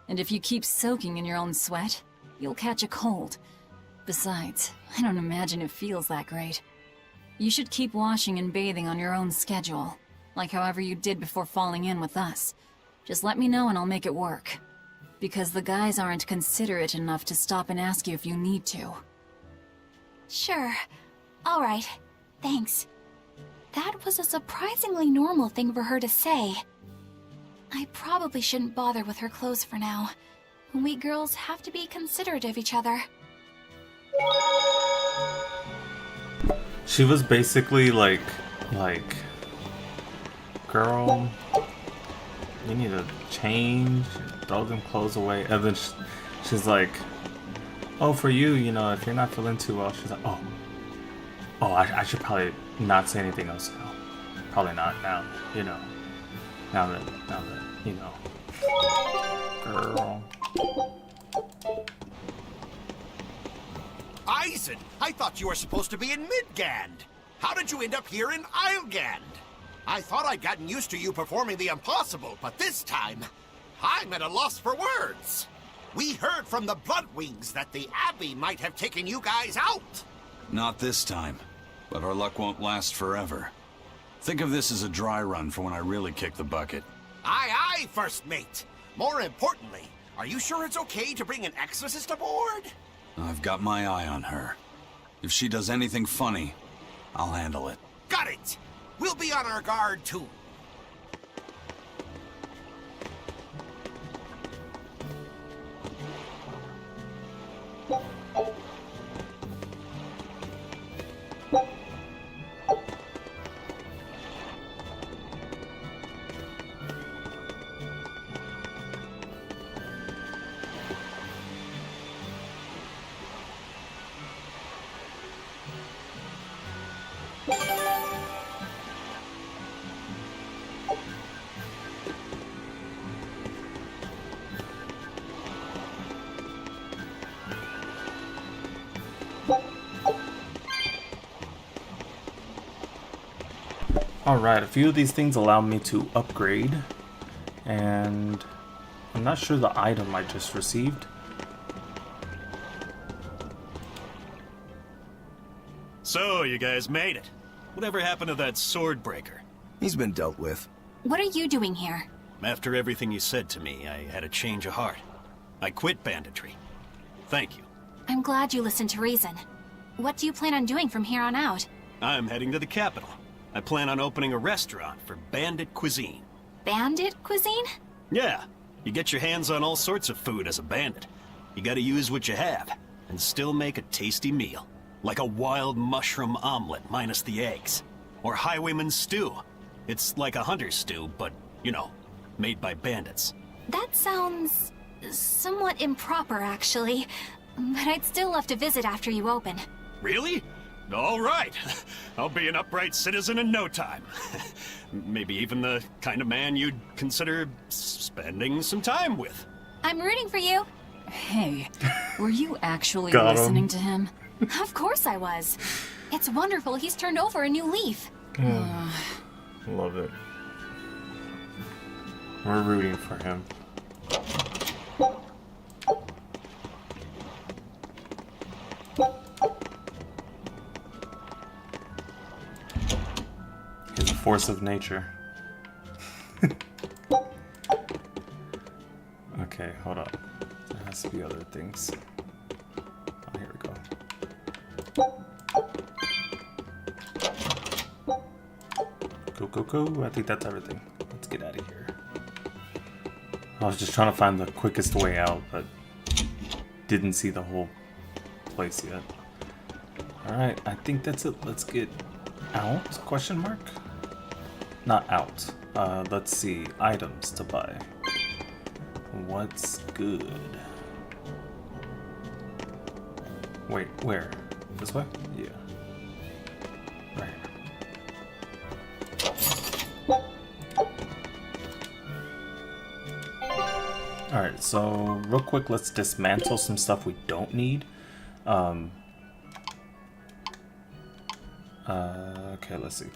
[SPEAKER 2] And if you keep soaking in your own sweat, you'll catch a cold. Besides, I don't imagine it feels that great. You should keep washing and bathing on your own schedule, like however you did before falling in with us. Just let me know and I'll make it work. Because the guys aren't considerate enough to stop and ask you if you need to.
[SPEAKER 5] Sure. All right. Thanks. That was a surprisingly normal thing for her to say. I probably shouldn't bother with her clothes for now. We girls have to be considerate of each other.
[SPEAKER 1] She was basically like, girl, you need to change, throw them clothes away. And then she's like, oh, for you, you know, if you're not feeling too well, she's like, oh, I should probably not say anything else now. Probably not now, you know, now that, you know, girl.
[SPEAKER 13] Eisen, I thought you were supposed to be in Midgand. How did you end up here in Islegand? I thought I'd gotten used to you performing the impossible, but this time, I'm at a loss for words. We heard from the Bloodwings that the Abbey might have taken you guys out.
[SPEAKER 4] Not this time, but our luck won't last forever. Think of this as a dry run for when I really kick the bucket.
[SPEAKER 13] Aye, aye, First Mate. More importantly, are you sure it's okay to bring an Exorcist aboard?
[SPEAKER 4] I've got my eye on her. If she does anything funny, I'll handle it.
[SPEAKER 13] Got it! We'll be on our guard, too.
[SPEAKER 1] Alright, a few of these things allow me to upgrade, and I'm not sure the item I just received.
[SPEAKER 14] So, you guys made it. Whatever happened to that sword breaker?
[SPEAKER 9] He's been dealt with.
[SPEAKER 5] What are you doing here?
[SPEAKER 14] After everything you said to me, I had a change of heart. I quit banditry. Thank you.
[SPEAKER 5] I'm glad you listened to reason. What do you plan on doing from here on out?
[SPEAKER 14] I'm heading to the capital. I plan on opening a restaurant for bandit cuisine.
[SPEAKER 5] Bandit cuisine?
[SPEAKER 14] Yeah. You get your hands on all sorts of food as a bandit. You gotta use what you have, and still make a tasty meal. Like a wild mushroom omelet minus the eggs. Or highwayman's stew. It's like a hunter's stew, but, you know, made by bandits.
[SPEAKER 5] That sounds somewhat improper, actually. But I'd still love to visit after you open.
[SPEAKER 14] Really? All right. I'll be an upright citizen in no time. Maybe even the kind of man you'd consider spending some time with.
[SPEAKER 5] I'm rooting for you.
[SPEAKER 2] Hey, were you actually
[SPEAKER 1] Got him.
[SPEAKER 2] listening to him?
[SPEAKER 5] Of course I was. It's wonderful he's turned over a new leaf.
[SPEAKER 1] Love it. We're rooting for him. He's a force of nature. Okay, hold up. There has to be other things. Oh, here we go. Go, go, go. I think that's everything. Let's get out of here. I was just trying to find the quickest way out, but didn't see the whole place yet. Alright, I think that's it. Let's get out? Question mark? Not out. Let's see. Items to buy. What's good? Wait, where? This way? Yeah. Right here. Alright, so real quick, let's dismantle some stuff we don't need. Okay, let's see.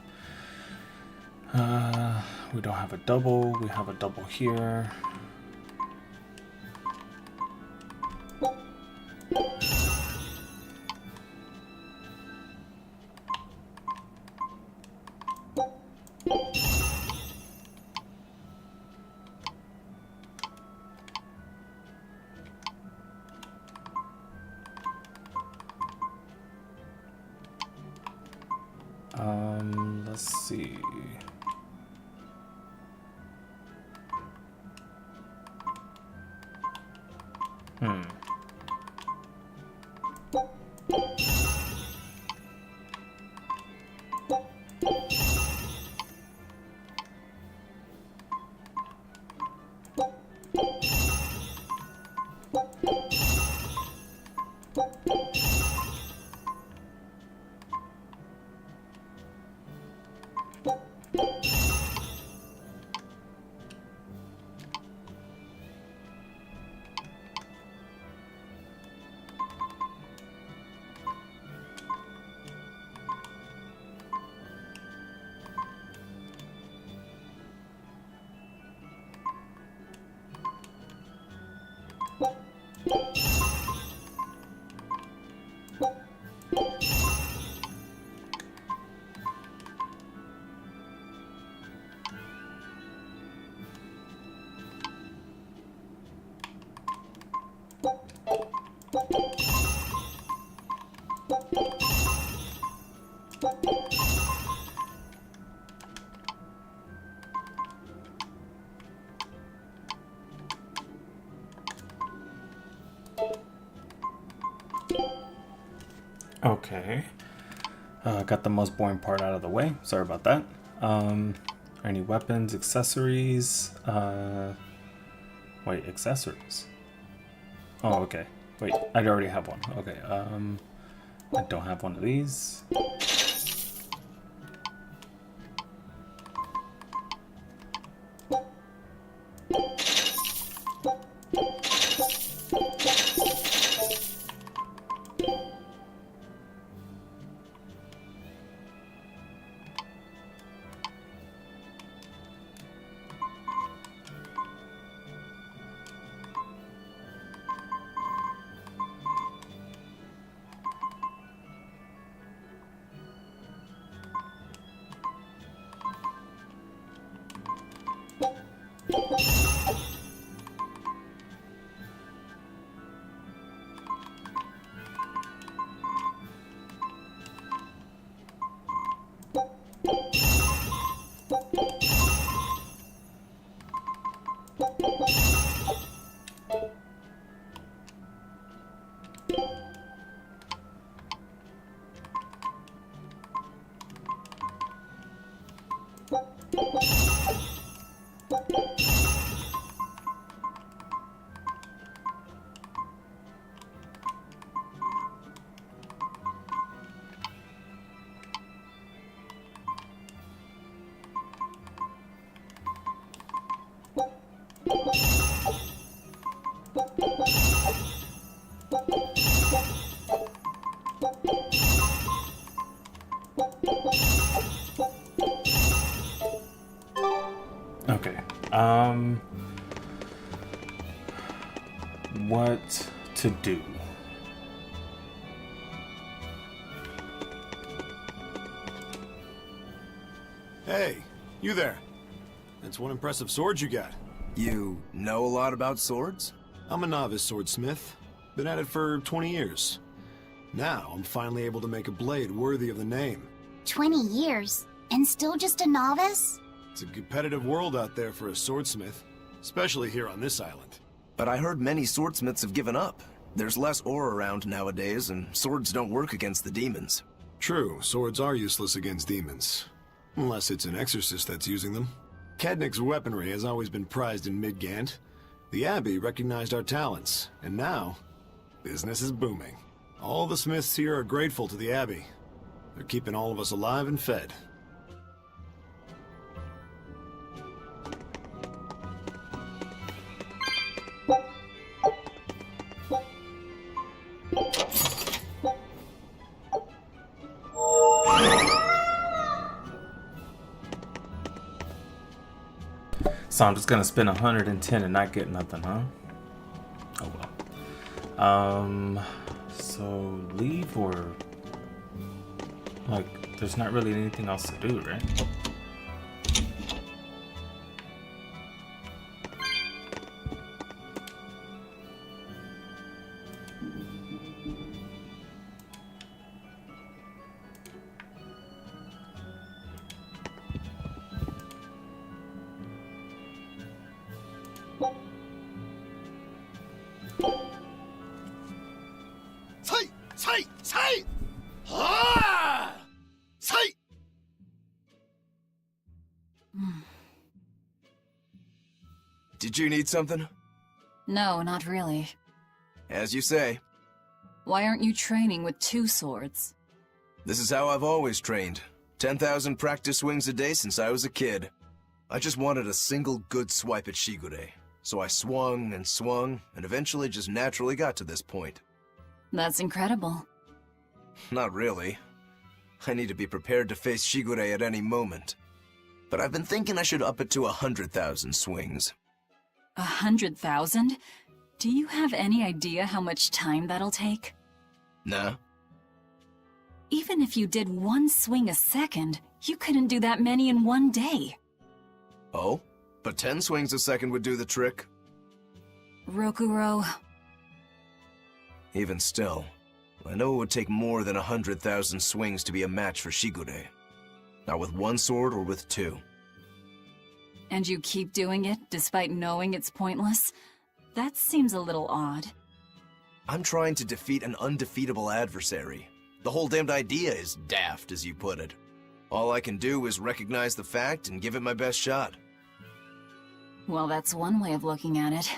[SPEAKER 1] We don't have a double. We have a double here. Let's see. Okay. Got the most boring part out of the way. Sorry about that. Any weapons, accessories? Wait, accessories? Oh, okay. Wait, I already have one. Okay, I don't have one of these. Okay. What to do?
[SPEAKER 14] Hey, you there. That's one impressive sword you got.
[SPEAKER 9] You know a lot about swords?
[SPEAKER 14] I'm a novice swordsmith. Been at it for 20 years. Now, I'm finally able to make a blade worthy of the name.
[SPEAKER 6] 20 years? And still just a novice?
[SPEAKER 14] It's a competitive world out there for a swordsmith. especially here on this island.
[SPEAKER 9] But I heard many swordsmiths have given up. There's less ore around nowadays, and swords don't work against the demons.
[SPEAKER 15] True, swords are useless against demons. Unless it's an exorcist that's using them. Kednik's weaponry has always been prized in Midgand. The Abbey recognized our talents, and now, business is booming. All the smiths here are grateful to the Abbey. They're keeping all of us alive and fed.
[SPEAKER 1] So I'm just gonna spend 110 and not get nothing, huh? Oh well. So leave or like there's not really anything else to do, right?
[SPEAKER 9] Did you need something?
[SPEAKER 2] No, not really.
[SPEAKER 9] As you say.
[SPEAKER 2] Why aren't you training with 2 swords?
[SPEAKER 9] This is how I've always trained. 10,000 practice swings a day since I was a kid. I just wanted a single good swipe at Shigure. So I swung, and eventually just naturally got to this point.
[SPEAKER 2] That's incredible.
[SPEAKER 9] Not really. I need to be prepared to face Shigure at any moment. But I've been thinking I should up it to 100,000 swings.
[SPEAKER 2] 100,000? Do you have any idea how much time that'll take?
[SPEAKER 9] Nah.
[SPEAKER 2] Even if you did 1 swing a second, you couldn't do that many in 1 day.
[SPEAKER 9] Oh? But 10 swings a second would do the trick.
[SPEAKER 2] Rokuro.
[SPEAKER 9] Even still, I know it would take more than 100,000 swings to be a match for Shigure. Not with 1 sword or with 2.
[SPEAKER 2] And you keep doing it, despite knowing it's pointless? That seems a little odd.
[SPEAKER 9] I'm trying to defeat an undefeatable adversary. The whole damned idea is daft, as you put it. All I can do is recognize the fact and give it my best shot.
[SPEAKER 2] Well, that's one way of looking at it.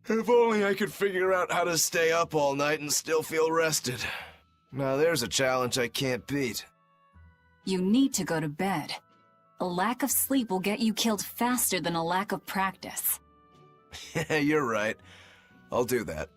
[SPEAKER 9] If only I could figure out how to stay up all night and still feel rested. Now there's a challenge I can't beat.
[SPEAKER 2] You need to go to bed. A lack of sleep will get you killed faster than a lack of practice.
[SPEAKER 9] Yeah, you're right. I'll do that.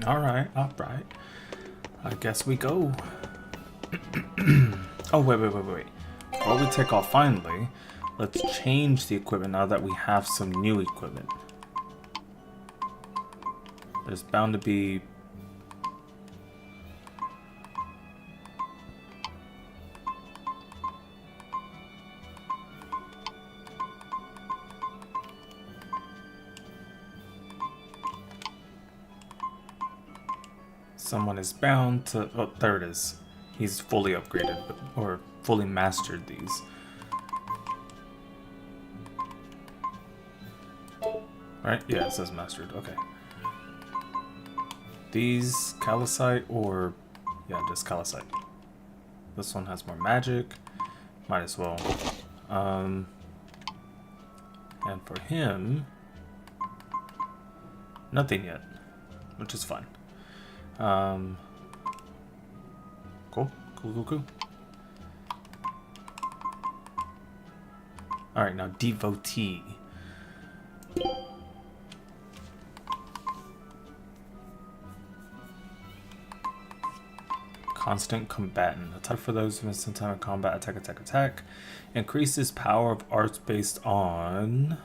[SPEAKER 1] Alright. I guess we go. Oh, wait. Before we take off finally, let's change the equipment now that we have some new equipment. There's bound to be... Someone is bound to... Oh, there it is. He's fully upgraded, or fully mastered these. Right? Yeah, it says mastered. Okay. These calcite or... Yeah, just calcite. This one has more magic. Might as well. And for him... Nothing yet. Which is fine. Cool. Alright, now devotee. Constant combatant. Attack for those who miss some time in combat. Attack. Increases power of arts based on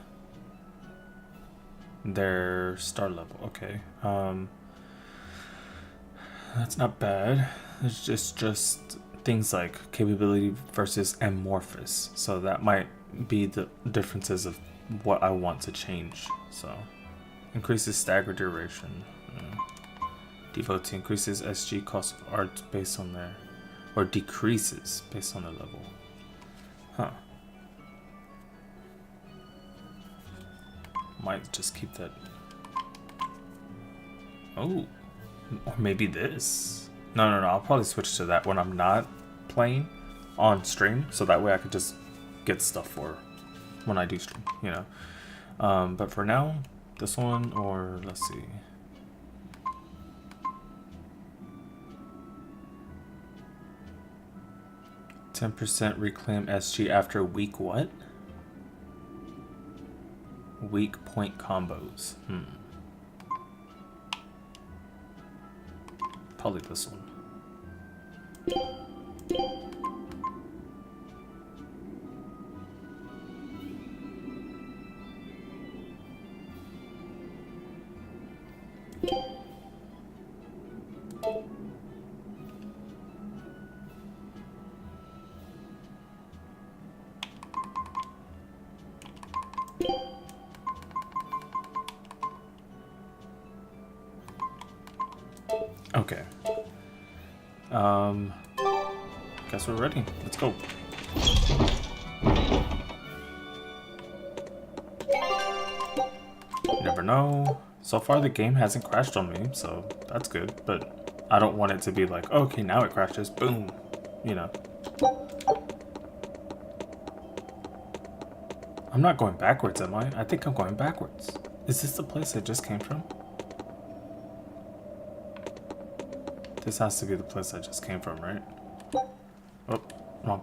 [SPEAKER 1] their star level. Okay. That's not bad. It's just things like capability versus amorphous. So that might be the differences of what I want to change. So increases stagger duration. Devotee increases SG cost of art based on their, or decreases based on their level. Huh. Might just keep that. Oh, or maybe this. No, I'll probably switch to that when I'm not playing on stream, so that way I could just get stuff for when I do stream, you know. But for now, this one, or let's see. %, reclaim SG after weak what? Weak point combos. Probably this one. Okay. Guess we're ready. Let's go. Never know. So far the game hasn't crashed on me, so that's good, but I don't want it to be like, okay, now it crashes, boom, you know. I'm not going backwards, am I? I think I'm going backwards. Is this the place I just came from? This has to be the place I just came from, right? Oh, wrong.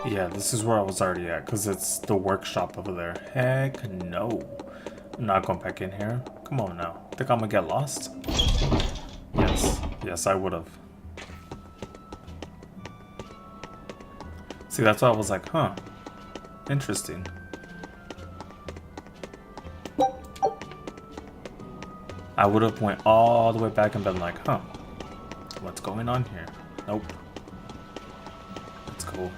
[SPEAKER 1] Yeah, this is where I was already at, because it's the workshop over there. Heck no. I'm not going back in here. Come on now. Think I'm gonna get lost? Yes, I would have. See, that's why I was like, huh. Interesting. I would have went all the way back and been like, huh. What's going on here? Nope. That's cool.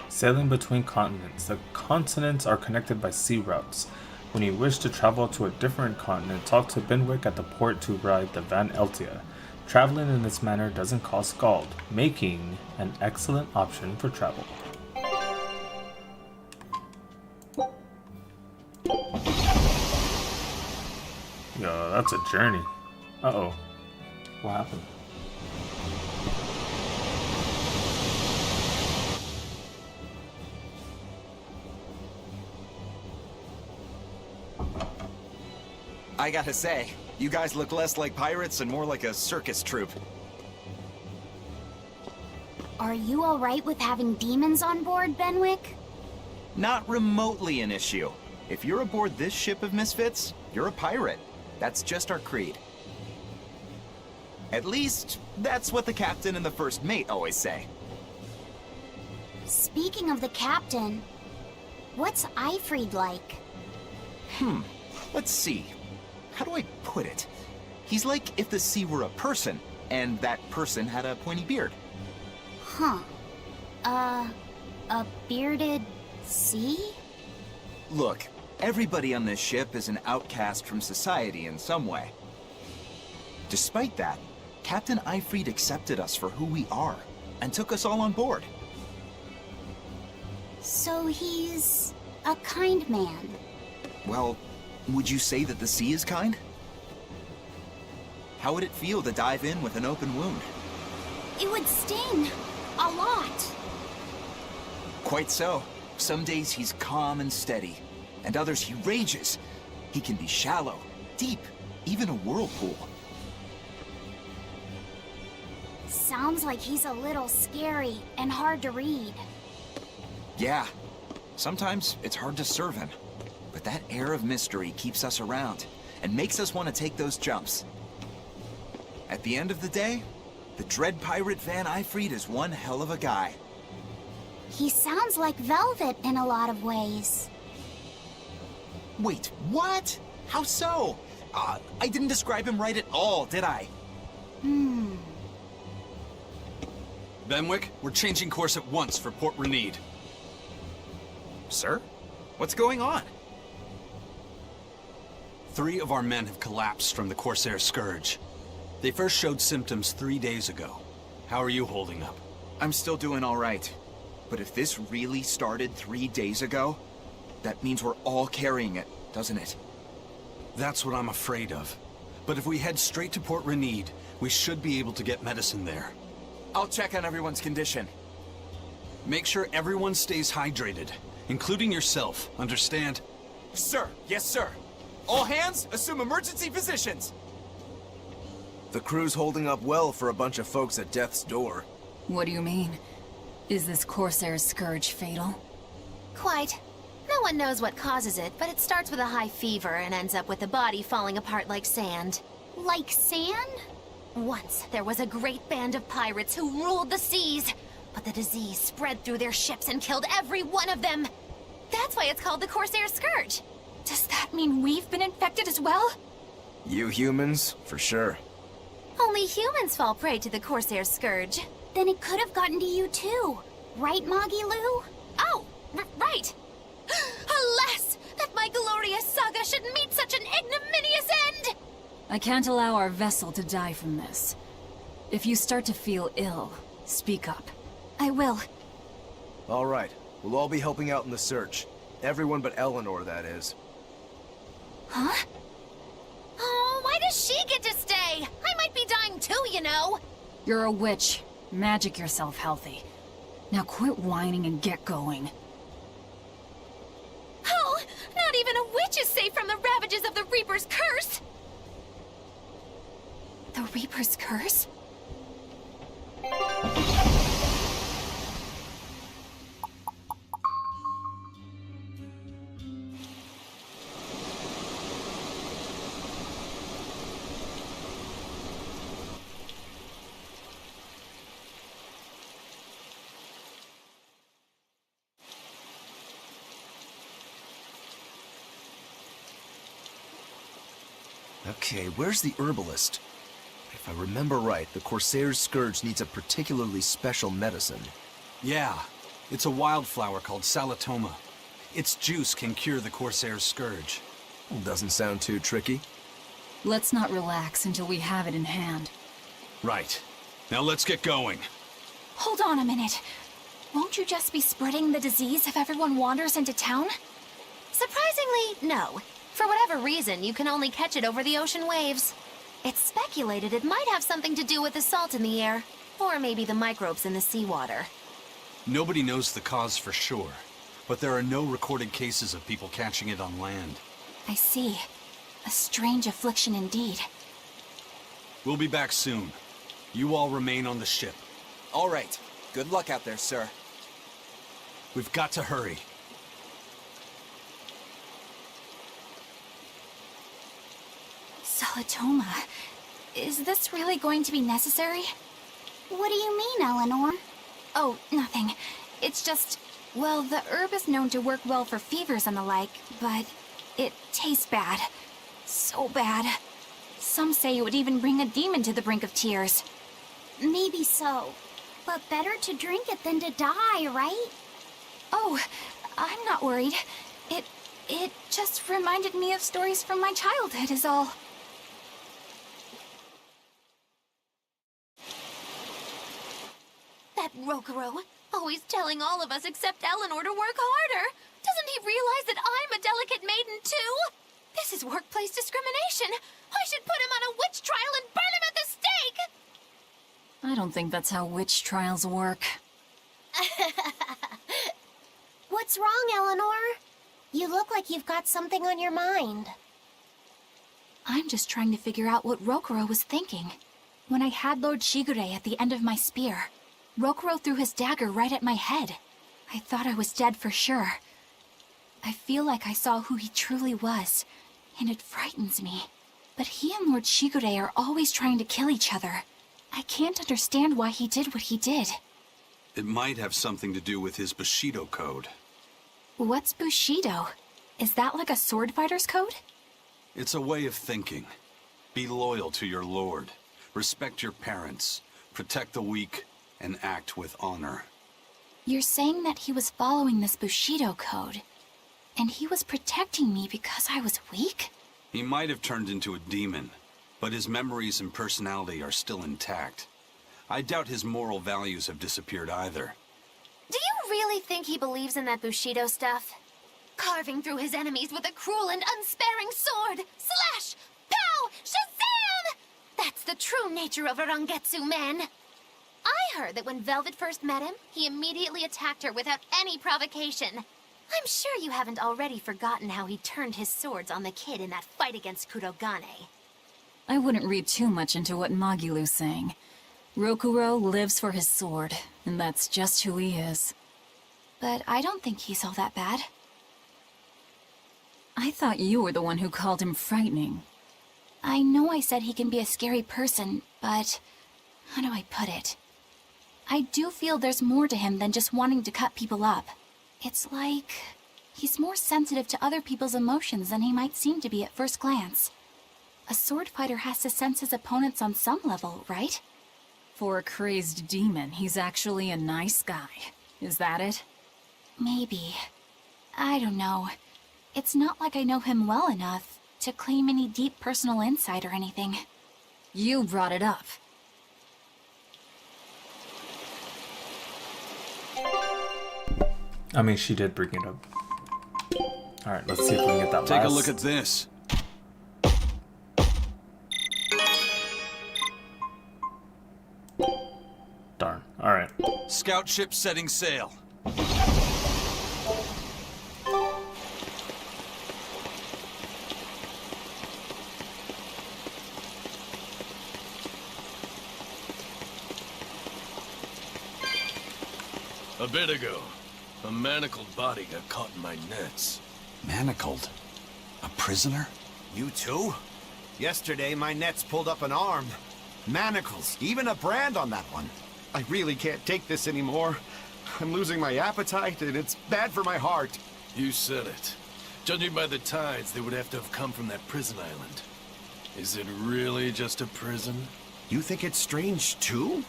[SPEAKER 1] Sailing between continents. The continents are connected by sea routes. When you wish to travel to a different continent, talk to Benwick at the port to ride the Van Eltia. Traveling in this manner doesn't cost gold, making an excellent option for travel. Yo, that's a journey. Uh-oh. What happened?
[SPEAKER 16] I gotta say, you guys look less like pirates and more like a circus troupe.
[SPEAKER 6] Are you alright with having demons on board, Benwick?
[SPEAKER 16] Not remotely an issue. If you're aboard this ship of misfits, you're a pirate. That's just our creed. At least, that's what the captain and the first mate always say.
[SPEAKER 6] Speaking of the captain, what's Eifried like?
[SPEAKER 16] Let's see. How do I put it? He's like if the sea were a person, and that person had a pointy beard.
[SPEAKER 6] Huh. A bearded sea?
[SPEAKER 16] Look, everybody on this ship is an outcast from society in some way. Despite that, Captain Eifried accepted us for who we are, and took us all on board.
[SPEAKER 6] So he's a kind man.
[SPEAKER 16] Well, would you say that the sea is kind? How would it feel to dive in with an open wound?
[SPEAKER 6] It would sting. A lot.
[SPEAKER 16] Quite so. Some days he's calm and steady, and others he rages. He can be shallow, deep, even a whirlpool.
[SPEAKER 6] Sounds like he's a little scary and hard to read.
[SPEAKER 16] Yeah. Sometimes it's hard to serve him. But that air of mystery keeps us around and makes us want to take those jumps. At the end of the day, the dread pirate Van Eyfried is one hell of a guy.
[SPEAKER 6] He sounds like Velvet in a lot of ways.
[SPEAKER 16] Wait, what? How so? I didn't describe him right at all, did I?
[SPEAKER 4] Benwick, we're changing course at once for Port Renede.
[SPEAKER 16] Sir? What's going on?
[SPEAKER 4] 3 of our men have collapsed from the Corsair Scourge. They first showed symptoms 3 days ago. How are you holding up?
[SPEAKER 16] I'm still doing all right. But if this really started 3 days ago, that means we're all carrying it, doesn't it?
[SPEAKER 4] That's what I'm afraid of. But if we head straight to Port Renede, we should be able to get medicine there.
[SPEAKER 16] I'll check on everyone's condition.
[SPEAKER 4] Make sure everyone stays hydrated, including yourself, understand?
[SPEAKER 16] Sir, yes sir. All hands, assume emergency positions.
[SPEAKER 9] The crew's holding up well for a bunch of folks at death's door.
[SPEAKER 2] What do you mean? Is this Corsair's scourge fatal?
[SPEAKER 3] Quite. No one knows what causes it, but it starts with a high fever and ends up with the body falling apart like sand.
[SPEAKER 6] Like sand?
[SPEAKER 3] Once, there was a great band of pirates who ruled the seas, but the disease spread through their ships and killed every one of them. That's why it's called the Corsair Scourge.
[SPEAKER 5] Does that mean we've been infected as well?
[SPEAKER 9] You humans, for sure.
[SPEAKER 3] Only humans fall prey to the Corsair Scourge.
[SPEAKER 6] Then it could have gotten to you too. Right, Moggy Lou?
[SPEAKER 3] Oh, right. Alas, that my glorious saga should meet such an ignominious end!
[SPEAKER 2] I can't allow our vessel to die from this. If you start to feel ill, speak up.
[SPEAKER 5] I will.
[SPEAKER 9] All right, we'll all be helping out in the search. Everyone but Eleanor, that is.
[SPEAKER 5] Huh?
[SPEAKER 3] Oh, why does she get to stay? I might be dying too, you know.
[SPEAKER 2] You're a witch. Magic yourself healthy. Now quit whining and get going.
[SPEAKER 3] Oh, not even a witch is safe from the ravages of the Reaper's curse!
[SPEAKER 5] The Reaper's curse?
[SPEAKER 9] Okay, where's the herbalist? If I remember right, the Corsair's Scourge needs a particularly special medicine.
[SPEAKER 4] Yeah, it's a wildflower called Salatoma. Its juice can cure the Corsair's Scourge.
[SPEAKER 9] Doesn't sound too tricky.
[SPEAKER 2] Let's not relax until we have it in hand.
[SPEAKER 4] Right. Now let's get going.
[SPEAKER 5] Hold on a minute. Won't you just be spreading the disease if everyone wanders into town?
[SPEAKER 3] Surprisingly, no. For whatever reason, you can only catch it over the ocean waves. It's speculated it might have something to do with the salt in the air, or maybe the microbes in the seawater.
[SPEAKER 4] Nobody knows the cause for sure, but there are no recorded cases of people catching it on land.
[SPEAKER 5] I see. A strange affliction indeed.
[SPEAKER 4] We'll be back soon. You all remain on the ship.
[SPEAKER 16] All right. Good luck out there, sir.
[SPEAKER 4] We've got to hurry.
[SPEAKER 5] Salatoma. Is this really going to be necessary?
[SPEAKER 6] What do you mean, Eleanor?
[SPEAKER 5] Oh, nothing. It's just, well, the herb is known to work well for fevers and the like, but it tastes bad. So bad. Some say it would even bring a demon to the brink of tears.
[SPEAKER 6] Maybe so. But better to drink it than to die, right?
[SPEAKER 5] Oh, I'm not worried. It just reminded me of stories from my childhood is all.
[SPEAKER 3] That Rokuro, always telling all of us except Eleanor to work harder. Doesn't he realize that I'm a delicate maiden too? This is workplace discrimination. I should put him on a witch trial and burn him at the stake!
[SPEAKER 2] I don't think that's how witch trials work.
[SPEAKER 6] What's wrong, Eleanor? You look like you've got something on your mind.
[SPEAKER 5] I'm just trying to figure out what Rokuro was thinking. When I had Lord Shigure at the end of my spear, Rokuro threw his dagger right at my head. I thought I was dead for sure. I feel like I saw who he truly was, and it frightens me. But he and Lord Shigure are always trying to kill each other. I can't understand why he did what he did.
[SPEAKER 4] It might have something to do with his Bushido code.
[SPEAKER 5] What's Bushido? Is that like a sword fighter's code?
[SPEAKER 4] It's a way of thinking. Be loyal to your lord. Respect your parents. Protect the weak, and act with honor.
[SPEAKER 5] You're saying that he was following this Bushido code, and he was protecting me because I was weak?
[SPEAKER 4] He might have turned into a demon, but his memories and personality are still intact. I doubt his moral values have disappeared either.
[SPEAKER 3] Do you really think he believes in that Bushido stuff? Carving through his enemies with a cruel and unsparing sword! Slash! Pow! Shazam! That's the true nature of a Rangetsu man. I heard that when Velvet first met him, he immediately attacked her without any provocation. I'm sure you haven't already forgotten how he turned his swords on the kid in that fight against Kurogane.
[SPEAKER 2] I wouldn't read too much into what Magilu's saying. Rokuro lives for his sword, and that's just who he is.
[SPEAKER 5] But I don't think he's all that bad.
[SPEAKER 2] I thought you were the one who called him frightening.
[SPEAKER 5] I know I said he can be a scary person, but how do I put it? I do feel there's more to him than just wanting to cut people up. It's like he's more sensitive to other people's emotions than he might seem to be at first glance. A sword fighter has to sense his opponents on some level, right?
[SPEAKER 2] For a crazed demon, he's actually a nice guy. Is that it?
[SPEAKER 5] Maybe. I don't know. It's not like I know him well enough to claim any deep personal insight or anything.
[SPEAKER 2] You brought it up.
[SPEAKER 1] I mean, she did bring it up. Alright, let's see if we can get that
[SPEAKER 4] Take
[SPEAKER 1] last.
[SPEAKER 4] a look at this.
[SPEAKER 1] Darn. Alright.
[SPEAKER 4] Scout ship setting sail.
[SPEAKER 12] A bit ago, a manacled body got caught in my nets.
[SPEAKER 4] Manacled? A prisoner?
[SPEAKER 13] You too? Yesterday, my nets pulled up an arm. Manacles, even a brand on that one.
[SPEAKER 17] I really can't take this anymore. I'm losing my appetite, and it's bad for my heart.
[SPEAKER 12] You said it. Judging by the tides, they would have to have come from that prison island. Is it really just a prison?
[SPEAKER 17] You think it's strange, too?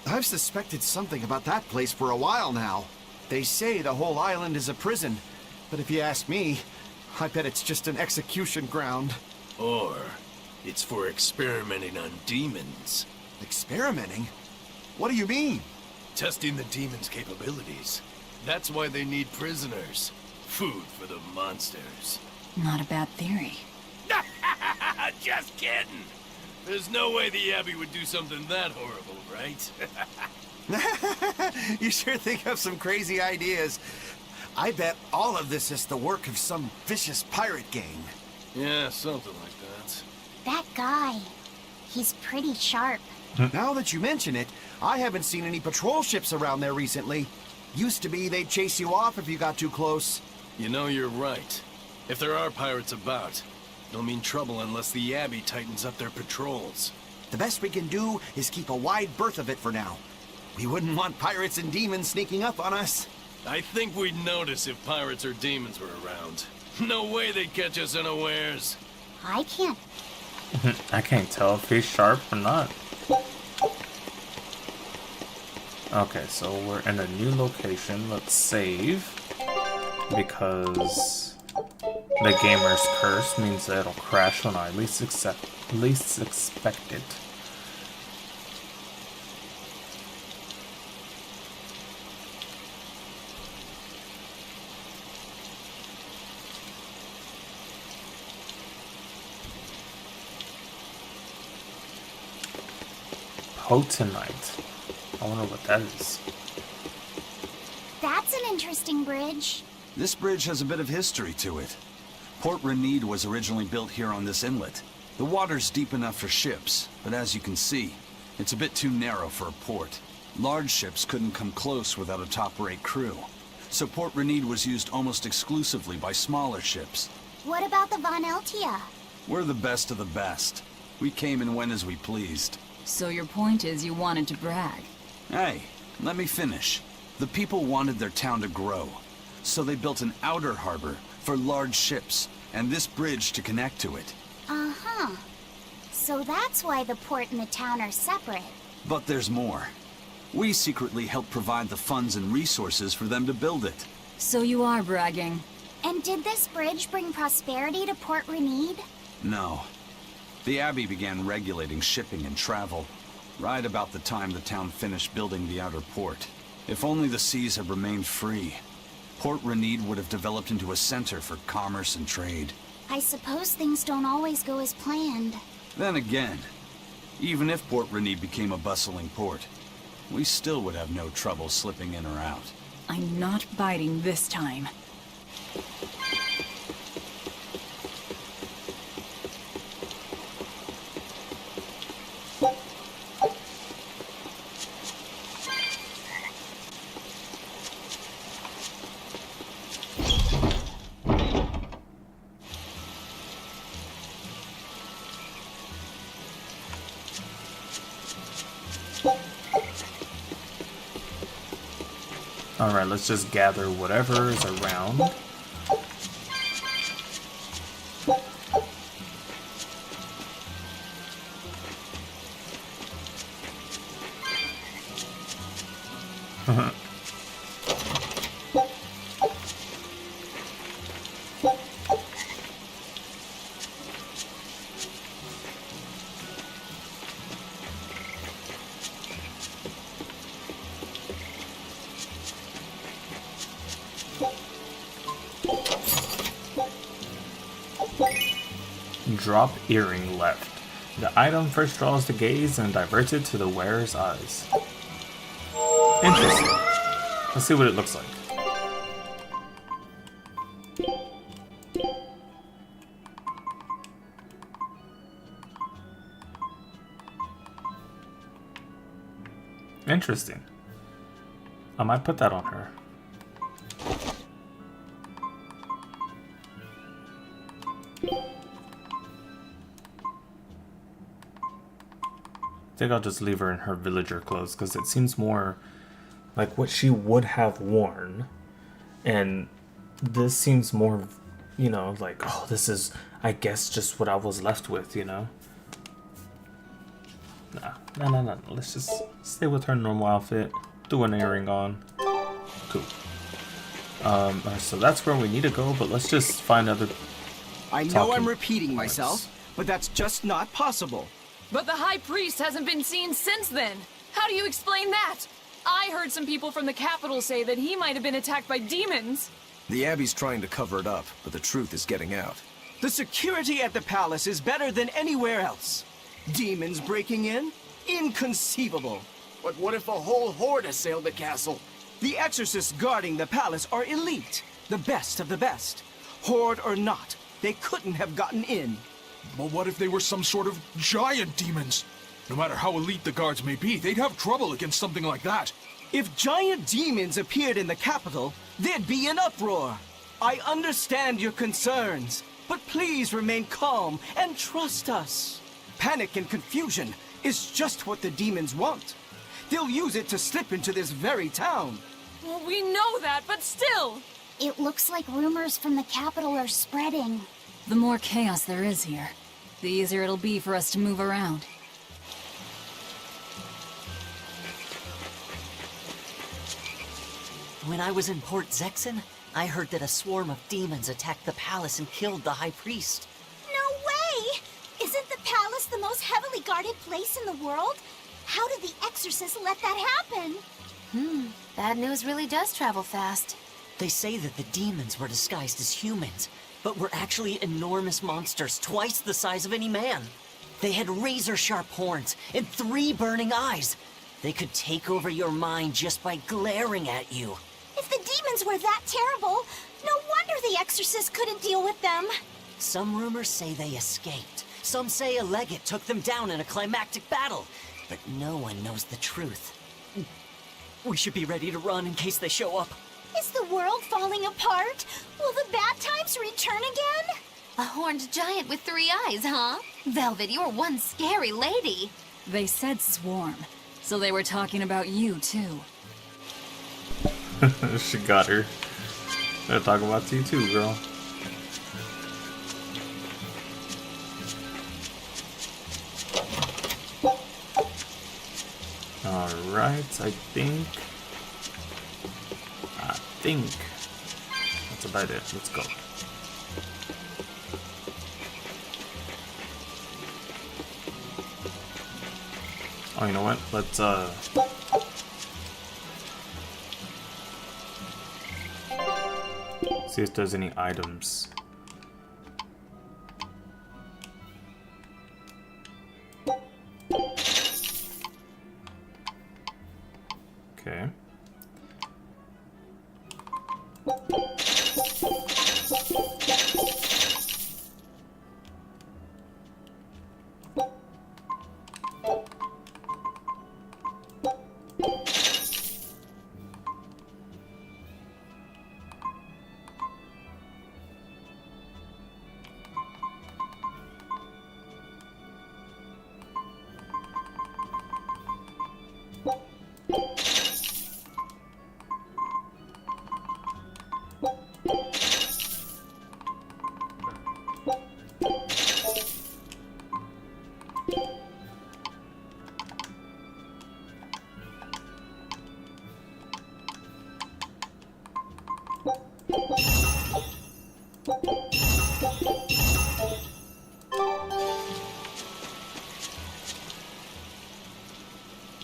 [SPEAKER 17] I've suspected something about that place for a while now. They say the whole island is a prison, but if you ask me, I bet it's just an execution ground.
[SPEAKER 12] Or it's for experimenting on demons.
[SPEAKER 17] Experimenting? What do you mean?
[SPEAKER 12] Testing the demons' capabilities. That's why they need prisoners. Food for the monsters.
[SPEAKER 2] Not a bad theory.
[SPEAKER 12] Just kidding. There's no way the Abbey would do something that horrible, right?
[SPEAKER 17] You sure think of some crazy ideas. I bet all of this is the work of some vicious pirate gang.
[SPEAKER 12] Yeah, something like that.
[SPEAKER 6] That guy, he's pretty sharp.
[SPEAKER 17] Now that you mention it, I haven't seen any patrol ships around there recently. Used to be they'd chase you off if you got too close.
[SPEAKER 12] You know, you're right. If there are pirates about, they'll mean trouble unless the Abbey tightens up their patrols.
[SPEAKER 17] The best we can do is keep a wide berth of it for now. We wouldn't want pirates and demons sneaking up on us.
[SPEAKER 12] I think we'd notice if pirates or demons were around. No way they'd catch us unawares.
[SPEAKER 6] I can't.
[SPEAKER 1] I can't tell if he's sharp or not. Okay, so we're in a new location. Let's save. Because the gamer's curse means that it'll crash when I least expect it. Potenite. I wonder what that is.
[SPEAKER 6] That's an interesting bridge.
[SPEAKER 4] This bridge has a bit of history to it. Port Renede was originally built here on this inlet. The water's deep enough for ships, but as you can see, it's a bit too narrow for a port. Large ships couldn't come close without a top-rate crew. so Port Renede was used almost exclusively by smaller ships.
[SPEAKER 6] What about the Von Eltia?
[SPEAKER 4] We're the best of the best. We came and went as we pleased.
[SPEAKER 2] So your point is you wanted to brag?
[SPEAKER 4] Hey, let me finish. The people wanted their town to grow, so they built an outer harbor for large ships, and this bridge to connect to it.
[SPEAKER 6] Uh-huh. So that's why the port and the town are separate.
[SPEAKER 4] But there's more. We secretly helped provide the funds and resources for them to build it.
[SPEAKER 2] So you are bragging.
[SPEAKER 6] And did this bridge bring prosperity to Port Renede?
[SPEAKER 4] No. The Abbey began regulating shipping and travel, right about the time the town finished building the outer port. If only the seas had remained free, Port Renede would have developed into a center for commerce and trade.
[SPEAKER 6] I suppose things don't always go as planned.
[SPEAKER 4] Then again, even if Port Renede became a bustling port, we still would have no trouble slipping in or out.
[SPEAKER 2] I'm not biting this time.
[SPEAKER 1] Alright, let's just gather whatever is around. Drop earring left. The item first draws the gaze and diverts it to the wearer's eyes. Interesting. Let's see what it looks like. Interesting. I might put that on her. I think I'll just leave her in her villager clothes because it seems more like what she would have worn. And this seems more, you know, like, oh, this is, I guess, just what I was left with, you know? No. Let's just stay with her normal outfit. Do an earring on. Cool. So that's where we need to go, but let's just find other...
[SPEAKER 18] I know I'm repeating myself, but that's just not possible.
[SPEAKER 7] But the High Priest hasn't been seen since then. How do you explain that? I heard some people from the capital say that he might have been attacked by demons.
[SPEAKER 9] The Abbey's trying to cover it up, but the truth is getting out.
[SPEAKER 18] The security at the palace is better than anywhere else. Demons breaking in? Inconceivable.
[SPEAKER 17] But what if a whole horde assailed the castle?
[SPEAKER 18] The Exorcists guarding the palace are elite, the best of the best. Horde or not, they couldn't have gotten in.
[SPEAKER 10] But what if they were some sort of giant demons? No matter how elite the guards may be, they'd have trouble against something like that.
[SPEAKER 18] If giant demons appeared in the capital, there'd be an uproar. I understand your concerns, but please remain calm and trust us. Panic and confusion is just what the demons want. They'll use it to slip into this very town.
[SPEAKER 7] Well, we know that, but still.
[SPEAKER 6] It looks like rumors from the capital are spreading.
[SPEAKER 2] The more chaos there is here, the easier it'll be for us to move around.
[SPEAKER 19] When I was in Port Zexen, I heard that a swarm of demons attacked the palace and killed the High Priest.
[SPEAKER 6] No way! Isn't the palace the most heavily guarded place in the world? How did the Exorcists let that happen?
[SPEAKER 3] Bad news really does travel fast.
[SPEAKER 19] They say that the demons were disguised as humans, but were actually enormous monsters twice the size of any man. They had razor-sharp horns and 3 burning eyes. They could take over your mind just by glaring at you.
[SPEAKER 6] If the demons were that terrible, no wonder the Exorcists couldn't deal with them.
[SPEAKER 19] Some rumors say they escaped. Some say a legate took them down in a climactic battle. But no one knows the truth. We should be ready to run in case they show up.
[SPEAKER 6] Is Is the world falling apart? Will the bad times return again?
[SPEAKER 3] A horned giant with 3 eyes, huh? Velvet, you're one scary lady.
[SPEAKER 2] They said swarm, so they were talking about you too.
[SPEAKER 1] She got her. They're talking about you too, girl. Alright, I think that's about it. Let's go. Oh, you know what? Let's see if there's any items. Okay.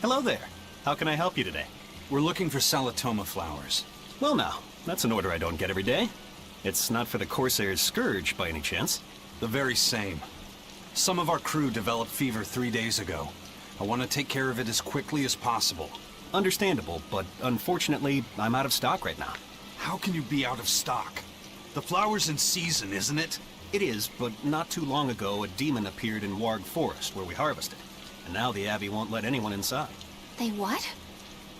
[SPEAKER 14] Hello there. How can I help you today?
[SPEAKER 4] We're looking for Salatoma flowers.
[SPEAKER 14] Well now, that's an order I don't get every day. It's not for the Corsair's Scourge, by any chance?
[SPEAKER 4] The very same. Some of our crew developed fever 3 days ago. I want to take care of it as quickly as possible.
[SPEAKER 14] Understandable, but unfortunately, I'm out of stock right now.
[SPEAKER 4] How can you be out of stock? The flower's in season, isn't it?
[SPEAKER 14] It is, but not too long ago, a demon appeared in Warg Forest, where we harvested. And now the Abbey won't let anyone inside.
[SPEAKER 5] They what?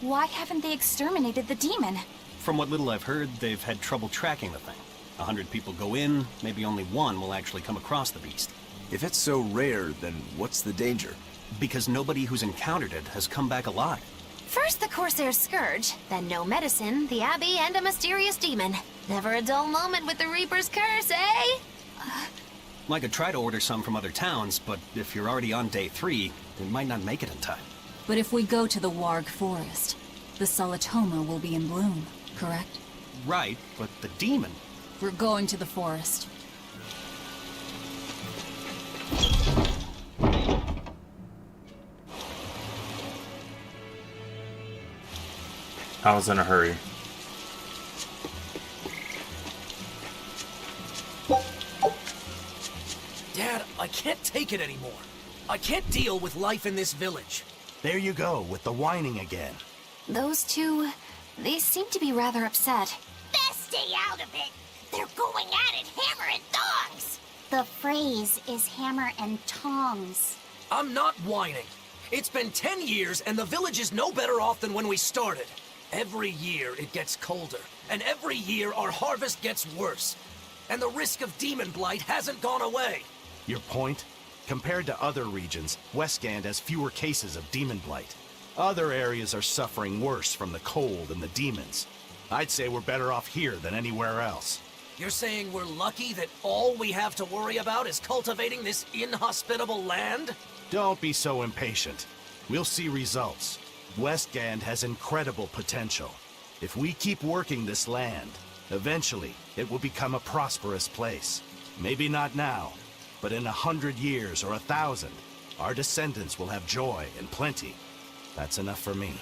[SPEAKER 5] Why haven't they exterminated the demon?
[SPEAKER 14] From what little I've heard, they've had trouble tracking the thing. 100 people go in, maybe only one will actually come across the beast.
[SPEAKER 9] If it's so rare, then what's the danger?
[SPEAKER 14] Because nobody who's encountered it has come back alive.
[SPEAKER 3] First the Corsair's Scourge, then no medicine, the Abbey, and a mysterious demon. Never a dull moment with the Reaper's Curse, eh?
[SPEAKER 14] I could try to order some from other towns, but if you're already on day 3, they might not make it in time.
[SPEAKER 2] But if we go to the Warg Forest, the Salatoma will be in bloom, correct?
[SPEAKER 14] Right, but the demon...
[SPEAKER 2] We're going to the forest.
[SPEAKER 1] I was in a hurry.
[SPEAKER 20] Dad, I can't take it anymore. I can't deal with life in this village.
[SPEAKER 13] There you go, with the whining again.
[SPEAKER 5] Those two, they seem to be rather upset.
[SPEAKER 11] Best stay out of it. They're going at it hammer and tongs.
[SPEAKER 6] The phrase is hammer and tongs.
[SPEAKER 20] I'm not whining. It's been 10 years and the village is no better off than when we started. Every year it gets colder, and every year our harvest gets worse. And the risk of demon blight hasn't gone away.
[SPEAKER 13] Your point? Compared to other regions, Westgand has fewer cases of demon blight. Other areas are suffering worse from the cold and the demons. I'd say we're better off here than anywhere else.
[SPEAKER 20] You're saying we're lucky that all we have to worry about is cultivating this inhospitable land?
[SPEAKER 13] Don't be so impatient. We'll see results. Westgand has incredible potential. If we keep working this land, eventually it will become a prosperous place. Maybe not now, but in 100 years or 1,000, our descendants will have joy and plenty. That's enough for me.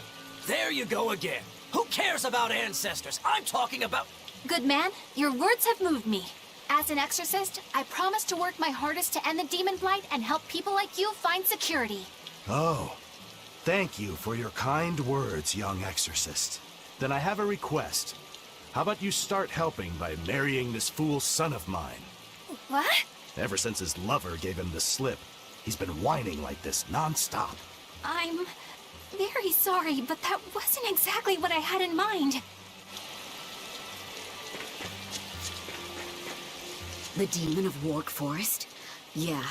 [SPEAKER 20] There you go again. Who cares about ancestors? I'm talking about...
[SPEAKER 5] Good man, your words have moved me. As an exorcist, I promise to work my hardest to end the demon blight and help people like you find security.
[SPEAKER 13] Oh, thank you for your kind words, young exorcist. Then I have a request. How about you start helping by marrying this fool son of mine?
[SPEAKER 5] What?
[SPEAKER 13] Ever since his lover gave him the slip, he's been whining like this non-stop.
[SPEAKER 5] I'm very sorry, but that wasn't exactly what I had in mind.
[SPEAKER 8] The demon of Warg Forest? Yeah,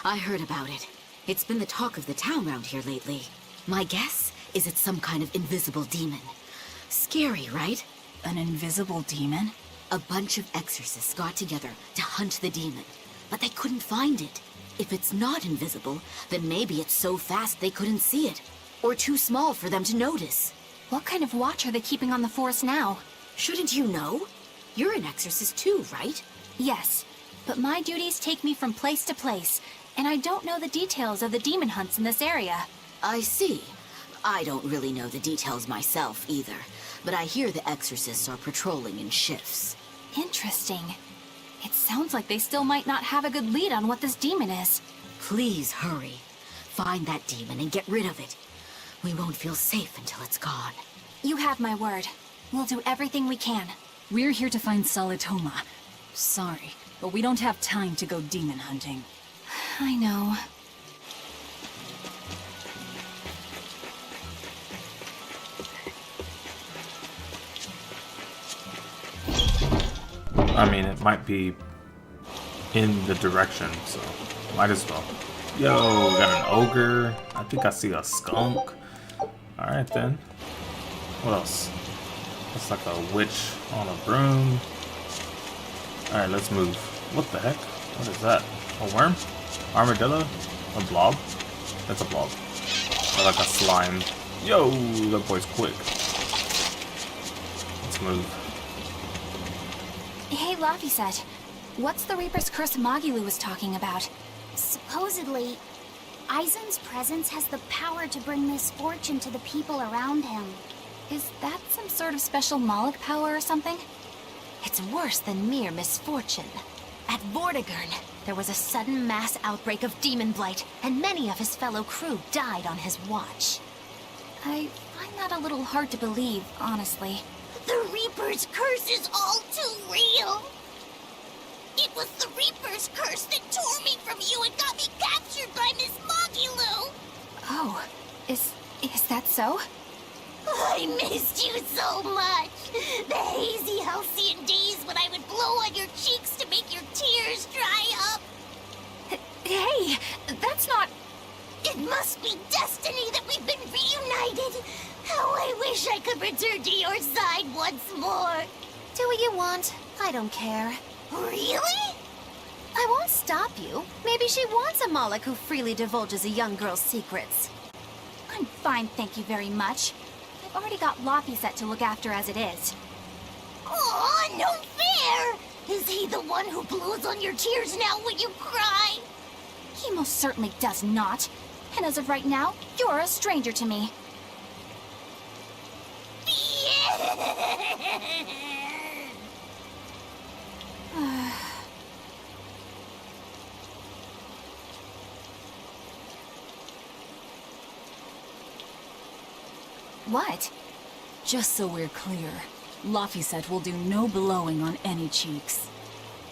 [SPEAKER 8] I heard about it. It's been the talk of the town around here lately. My guess is it's some kind of invisible demon. Scary, right?
[SPEAKER 2] An invisible demon?
[SPEAKER 8] A bunch of exorcists got together to hunt the demon, but they couldn't find it. If it's not invisible, then maybe it's so fast they couldn't see it, or too small for them to notice.
[SPEAKER 5] What kind of watch are they keeping on the forest now?
[SPEAKER 8] Shouldn't you know? You're an exorcist too, right?
[SPEAKER 5] Yes, but my duties take me from place to place, and I don't know the details of the demon hunts in this area.
[SPEAKER 8] I see. I don't really know the details myself either, but I hear the exorcists are patrolling in shifts.
[SPEAKER 5] Interesting. It sounds like they still might not have a good lead on what this demon is.
[SPEAKER 8] Please hurry. Find that demon and get rid of it. We won't feel safe until it's gone.
[SPEAKER 5] You have my word. We'll do everything we can.
[SPEAKER 2] We're here to find Salitoma. Sorry, but we don't have time to go demon hunting.
[SPEAKER 5] I know.
[SPEAKER 1] I mean, it might be in the direction, so might as well. Yo, we got an ogre. I think I see a skunk. Alright then. What else? Looks like a witch on a broom. Alright, let's move. What the heck? What is that? A worm? Armadillo? A blob? That's a blob. Or like a slime. Yo, that boy's quick. Let's move.
[SPEAKER 5] Hey, Laphicet. What's the Reaper's Curse Magilu was talking about?
[SPEAKER 6] Supposedly, Aizen's presence has the power to bring misfortune to the people around him.
[SPEAKER 5] Is that some sort of special Moloch power or something?
[SPEAKER 3] It's worse than mere misfortune. At Vortigern, there was a sudden mass outbreak of demon blight, and many of his fellow crew died on his watch.
[SPEAKER 5] I find that a little hard to believe, honestly.
[SPEAKER 11] The Reaper's curse is all too real. It was the Reaper's curse that tore me from you and got me captured by Miss Magilu.
[SPEAKER 5] Oh, is that so?
[SPEAKER 11] I missed you so much. The hazy halcyon days when I would blow on your cheeks to make your tears dry up.
[SPEAKER 5] Hey, that's not...
[SPEAKER 11] It must be destiny that we've been reunited. How I wish I could return to your side once more.
[SPEAKER 3] Do what you want. I don't care.
[SPEAKER 11] Really?
[SPEAKER 3] I won't stop you. Maybe she wants a Moloch who freely divulges a young girl's secrets.
[SPEAKER 5] I'm fine, thank you very much. I've already got Laphicet to look after as it is.
[SPEAKER 11] Aw, no fair! Is he the one who blows on your tears now when you cry?
[SPEAKER 5] He most certainly does not. And as of right now, you're a stranger to me. What?
[SPEAKER 2] Just so we're clear, Laphicet will do no blowing on any cheeks.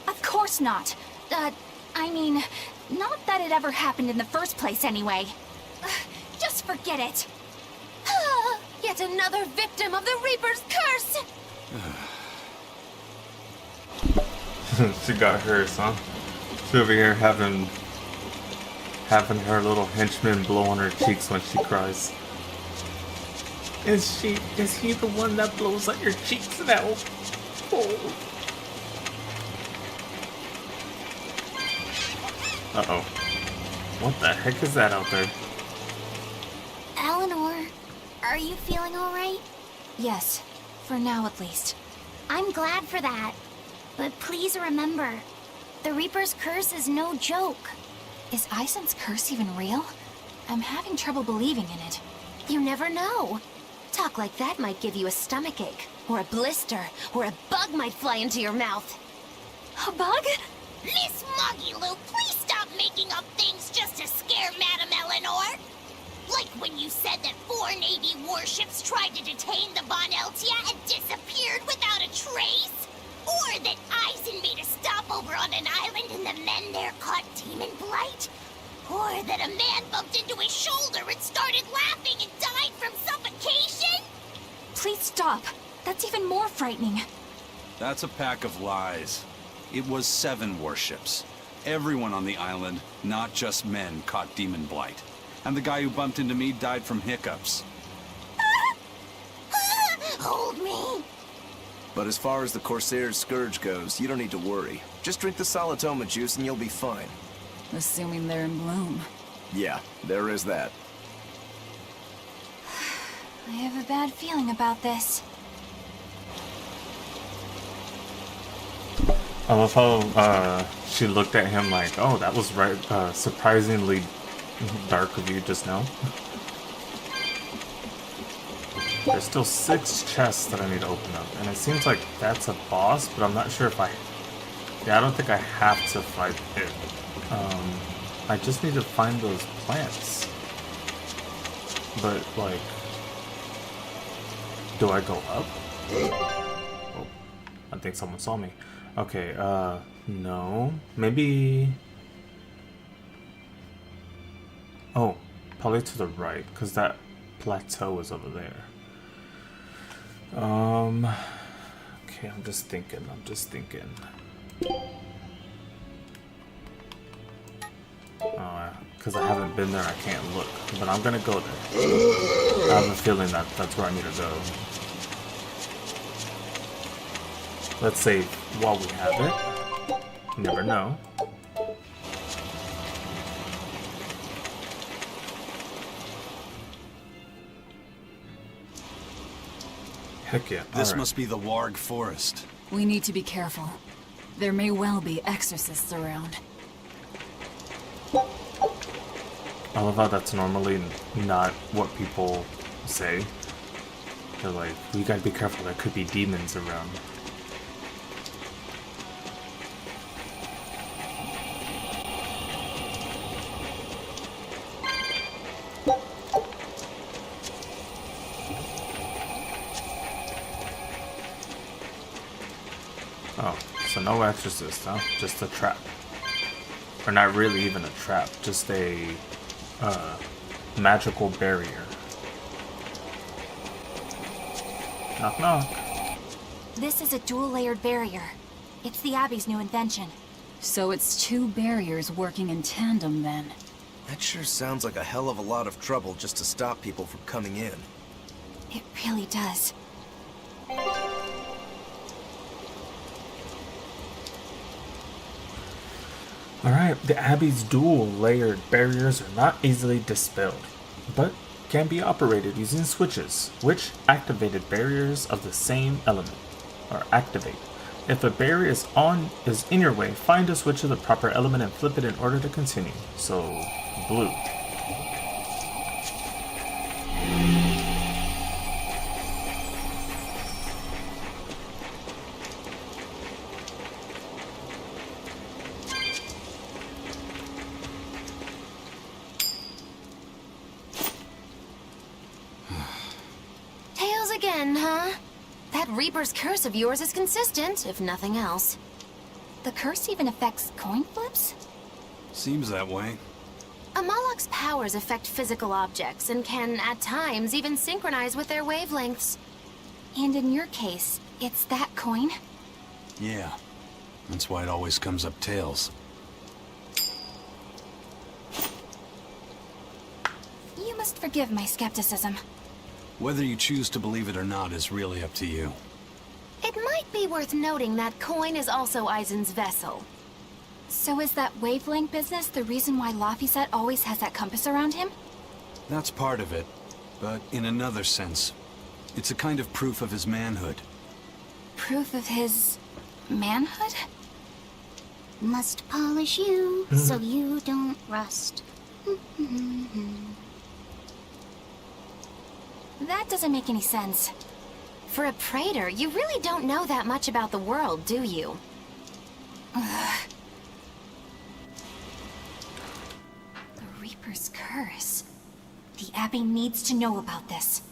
[SPEAKER 5] Of course not. I mean, not that it ever happened in the first place anyway. Just forget it.
[SPEAKER 3] Yet another victim of the Reaper's curse!
[SPEAKER 1] She got hers, huh? She over here having her little henchman blow on her cheeks when she cries. Is he the one that blows on your cheeks now? Oh. Uh-oh. What the heck is that out there?
[SPEAKER 6] Eleanor, are you feeling alright?
[SPEAKER 5] Yes, for now at least.
[SPEAKER 6] I'm glad for that. But please remember, the Reaper's curse is no joke.
[SPEAKER 5] Is Aizen's curse even real? I'm having trouble believing in it.
[SPEAKER 3] You never know. Talk like that might give you a stomachache, or a blister, or a bug might fly into your mouth.
[SPEAKER 5] A bug?
[SPEAKER 11] Miss Magilu, please stop making up things just to scare Madame Eleanor. Like when you said that 4 Navy warships tried to detain the Bon Eltia and disappeared without a trace. Or that Aizen made a stopover on an island and the men there caught demon blight. Or that a man bumped into his shoulder and started laughing and died from suffocation.
[SPEAKER 5] Please stop. That's even more frightening.
[SPEAKER 4] That's a pack of lies. It was 7 warships. Everyone on the island, not just men, caught demon blight. And the guy who bumped into me died from hiccups.
[SPEAKER 11] Hold me!
[SPEAKER 9] But as far as the Corsair's Scourge goes, you don't need to worry. Just drink the Solitoma juice and you'll be fine.
[SPEAKER 2] Assuming they're in bloom.
[SPEAKER 9] Yeah, there is that.
[SPEAKER 5] I have a bad feeling about this.
[SPEAKER 1] I love how she looked at him like, oh, that was right, surprisingly dark of you just now. There's still 6 chests that I need to open up, and it seems like that's a boss, but I'm not sure if I... Yeah, I don't think I have to fight it. I just need to find those plants. But, like... Do I go up? Oh, I think someone saw me. Okay, no. Maybe... Oh, probably to the right, because that plateau is over there. Okay, I'm just thinking. Because I haven't been there, I can't look. But I'm gonna go there. I have a feeling that that's where I need to go. Let's save while we have it. You never know. Heck yeah.
[SPEAKER 4] This must be the Warg Forest.
[SPEAKER 2] We need to be careful. There may well be Exorcists around.
[SPEAKER 1] I love how that's normally not what people say. They're like, we gotta be careful, there could be demons around. Oh, so no exorcist, huh? Just a trap. Or not really even a trap, just a magical barrier. Knock knock.
[SPEAKER 5] This is a dual-layered barrier. It's the Abbey's new invention.
[SPEAKER 2] So it's 2 barriers working in tandem then.
[SPEAKER 9] That sure sounds like a hell of a lot of trouble just to stop people from coming in.
[SPEAKER 5] It really does.
[SPEAKER 1] Alright, the Abbey's dual-layered barriers are not easily dispelled, but can be operated using switches, which activated barriers of the same element, or activate. If a barrier is in your way, find a switch of the proper element and flip it in order to continue. So, blue.
[SPEAKER 3] Tails again, huh? That Reaper's curse of yours is consistent, if nothing else.
[SPEAKER 5] The curse even affects coin flips?
[SPEAKER 4] Seems that way.
[SPEAKER 3] A Moloch's powers affect physical objects and can, at times, even synchronize with their wavelengths.
[SPEAKER 5] And in your case, it's that coin?
[SPEAKER 4] Yeah. That's why it always comes up tails.
[SPEAKER 5] You must forgive my skepticism.
[SPEAKER 4] Whether you choose to believe it or not is really up to you.
[SPEAKER 3] It might be worth noting that coin is also Eisen's vessel.
[SPEAKER 5] So is that wavelength business the reason why Laphicet always has that compass around him?
[SPEAKER 4] That's part of it, but in another sense, it's a kind of proof of his manhood.
[SPEAKER 5] Proof of his... manhood?
[SPEAKER 6] Must polish you so you don't rust.
[SPEAKER 5] That doesn't make any sense.
[SPEAKER 3] For a praetor, you really don't know that much about the world, do you?
[SPEAKER 5] Ugh. The Reaper's curse. The Abbey needs to know about this.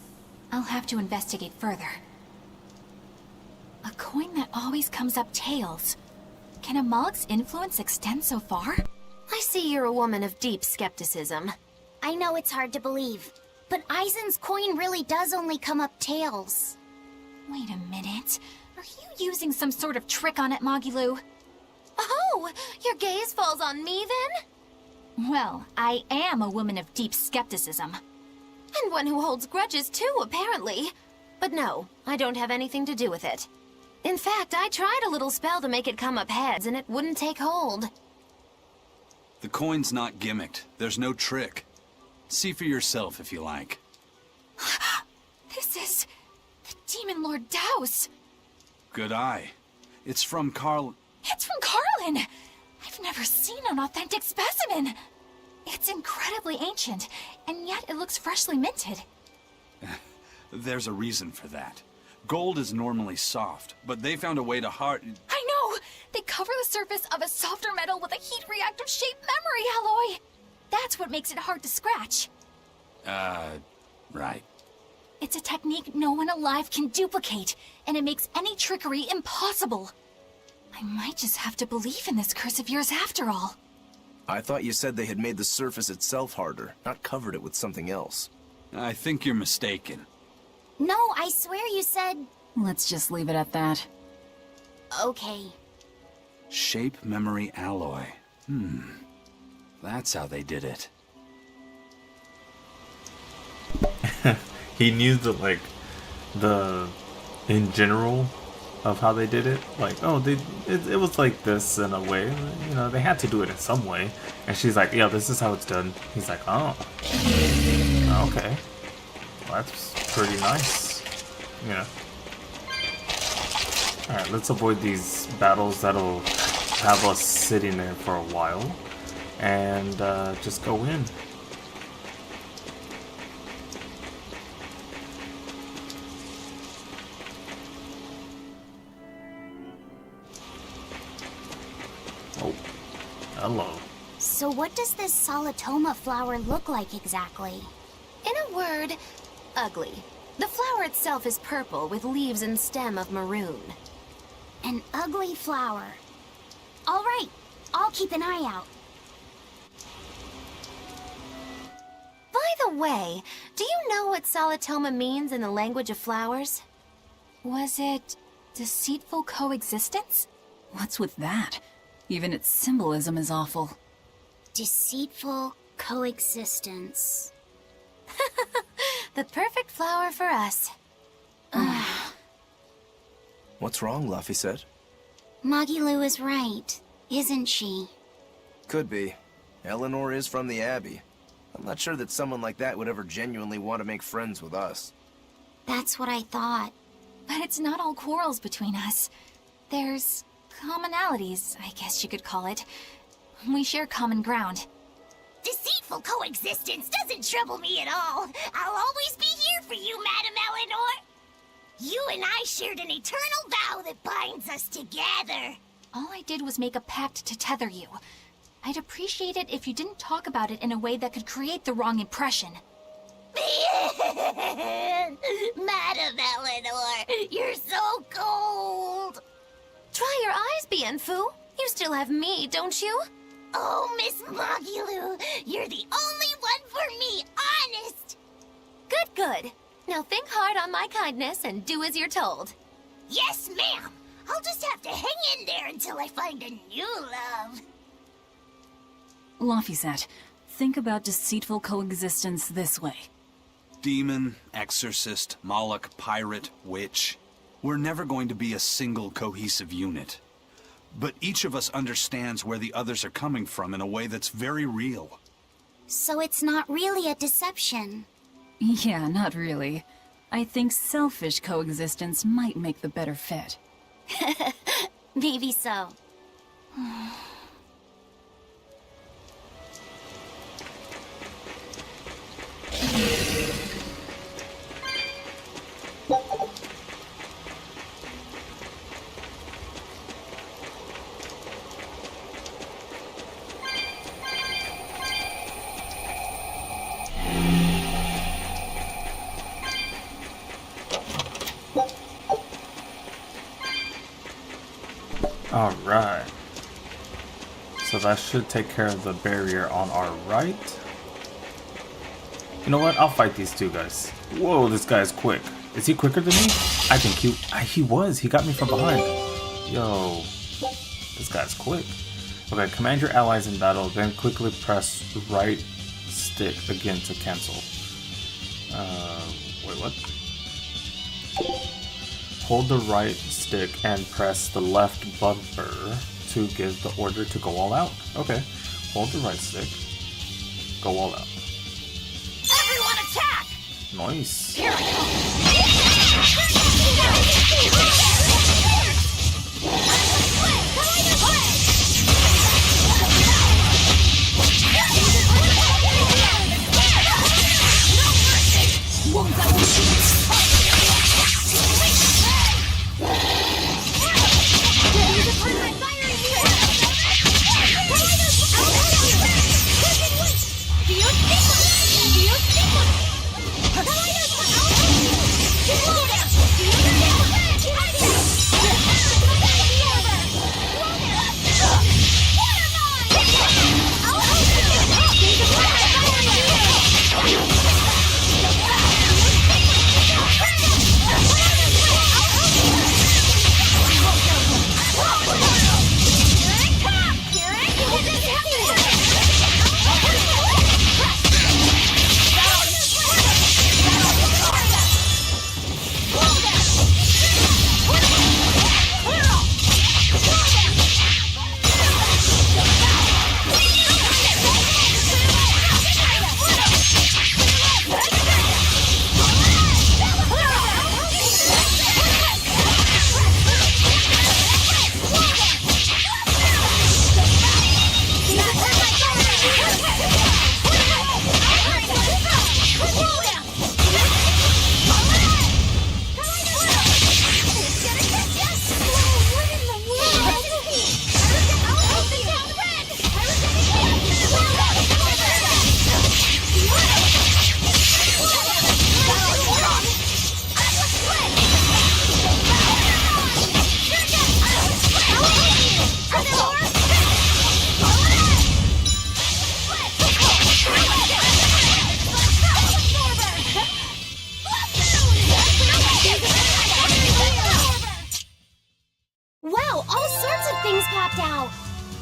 [SPEAKER 5] I'll have to investigate further. A coin that always comes up tails. Can a Moloch's influence extend so far?
[SPEAKER 3] I see you're a woman of deep skepticism.
[SPEAKER 6] I know it's hard to believe, but Eisen's coin really does only come up tails.
[SPEAKER 5] Wait a minute. Are you using some sort of trick on it, Magilu?
[SPEAKER 3] Oh, your gaze falls on me then?
[SPEAKER 5] Well, I am a woman of deep skepticism.
[SPEAKER 3] And one who holds grudges too, apparently. But no, I don't have anything to do with it. In fact, I tried a little spell to make it come up heads, and it wouldn't take hold.
[SPEAKER 4] The coin's not gimmicked. There's no trick. See for yourself if you like.
[SPEAKER 5] This is the Demon Lord Daos.
[SPEAKER 4] Good eye. It's from Carl...
[SPEAKER 5] It's from Carlin! I've never seen an authentic specimen. It's incredibly ancient, and yet it looks freshly minted.
[SPEAKER 4] There's a reason for that. Gold is normally soft, but they found a way to hard...
[SPEAKER 5] I know! They cover the surface of a softer metal with a heat-reactive shaped memory alloy! That's what makes it hard to scratch.
[SPEAKER 4] Right.
[SPEAKER 5] It's a technique no one alive can duplicate, and it makes any trickery impossible. I might just have to believe in this curse of yours after all.
[SPEAKER 9] I thought you said they had made the surface itself harder, not covered it with something else.
[SPEAKER 4] I think you're mistaken.
[SPEAKER 6] No, I swear you said...
[SPEAKER 2] Let's just leave it at that.
[SPEAKER 6] Okay.
[SPEAKER 4] Shape memory alloy. That's how they did it.
[SPEAKER 1] He knew in general of how they did it. Like, oh, it was like this in a way. You know, they had to do it in some way. And she's like, yeah, this is how it's done. He's like, oh, okay. Well, that's pretty nice. Yeah. Alright, let's avoid these battles that'll have us sitting there for a while. And just go in. Oh, hello.
[SPEAKER 6] So what does this Solitoma flower look like exactly?
[SPEAKER 3] In a word, ugly. The flower itself is purple with leaves and stem of maroon.
[SPEAKER 6] An ugly flower. All right, I'll keep an eye out.
[SPEAKER 3] By the way, do you know what Solitoma means in the language of flowers?
[SPEAKER 2] Was it deceitful coexistence? What's with that? Even its symbolism is awful.
[SPEAKER 6] Deceitful coexistence.
[SPEAKER 3] The perfect flower for us.
[SPEAKER 9] What's wrong, Luffy said?
[SPEAKER 6] Magilu is right, isn't she?
[SPEAKER 9] Could be. Eleanor is from the Abbey. I'm not sure that someone like that would ever genuinely want to make friends with us.
[SPEAKER 6] That's what I thought.
[SPEAKER 5] But it's not all quarrels between us. There's commonalities, I guess you could call it. We share common ground.
[SPEAKER 11] Deceitful coexistence doesn't trouble me at all. I'll always be here for you, Madam Eleanor. You and I shared an eternal vow that binds us together.
[SPEAKER 5] All I did was make a pact to tether you. I'd appreciate it if you didn't talk about it in a way that could create the wrong impression.
[SPEAKER 11] Madam Eleanor, you're so cold.
[SPEAKER 3] Try your eyes, Bienfu. You still have me, don't you?
[SPEAKER 11] Oh, Miss Magilu, you're the only one for me, honest.
[SPEAKER 3] Good, good. Now think hard on my kindness and do as you're told.
[SPEAKER 11] Yes, ma'am. I'll just have to hang in there until I find a new love.
[SPEAKER 2] Laphicet, think about deceitful coexistence this way.
[SPEAKER 4] Demon, exorcist, Moloch, pirate, witch. We're never going to be a single cohesive unit. But each of us understands where the others are coming from in a way that's very real.
[SPEAKER 6] So it's not really a deception.
[SPEAKER 2] Yeah, not really. I think selfish coexistence might make the better fit.
[SPEAKER 6] Maybe so.
[SPEAKER 1] Alright. So that should take care of the barrier on our right. You know what? I'll fight these two guys. Whoa, this guy's quick. Is he quicker than me? I think he was. He got me from behind. Yo. This guy's quick. Okay, command your allies in battle, then quickly press right stick again to cancel. Wait, what? Hold the right stick and press the left bumper to give the order to go all out. Okay, hold the right stick, go all out.
[SPEAKER 11] Everyone attack!
[SPEAKER 1] Nice.
[SPEAKER 11] Here we go!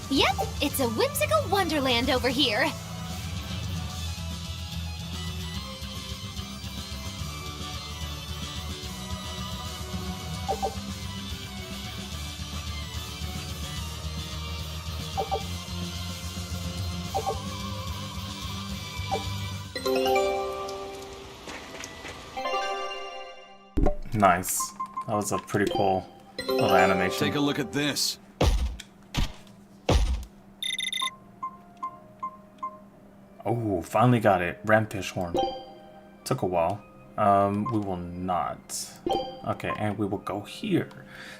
[SPEAKER 3] Yep, it's a whimsical wonderland over here.
[SPEAKER 1] Nice. That was a pretty cool little animation.
[SPEAKER 4] Take a look at this.
[SPEAKER 1] Oh, finally got it. Ramfish horn. Took a while. We will not. Okay, and we will go here.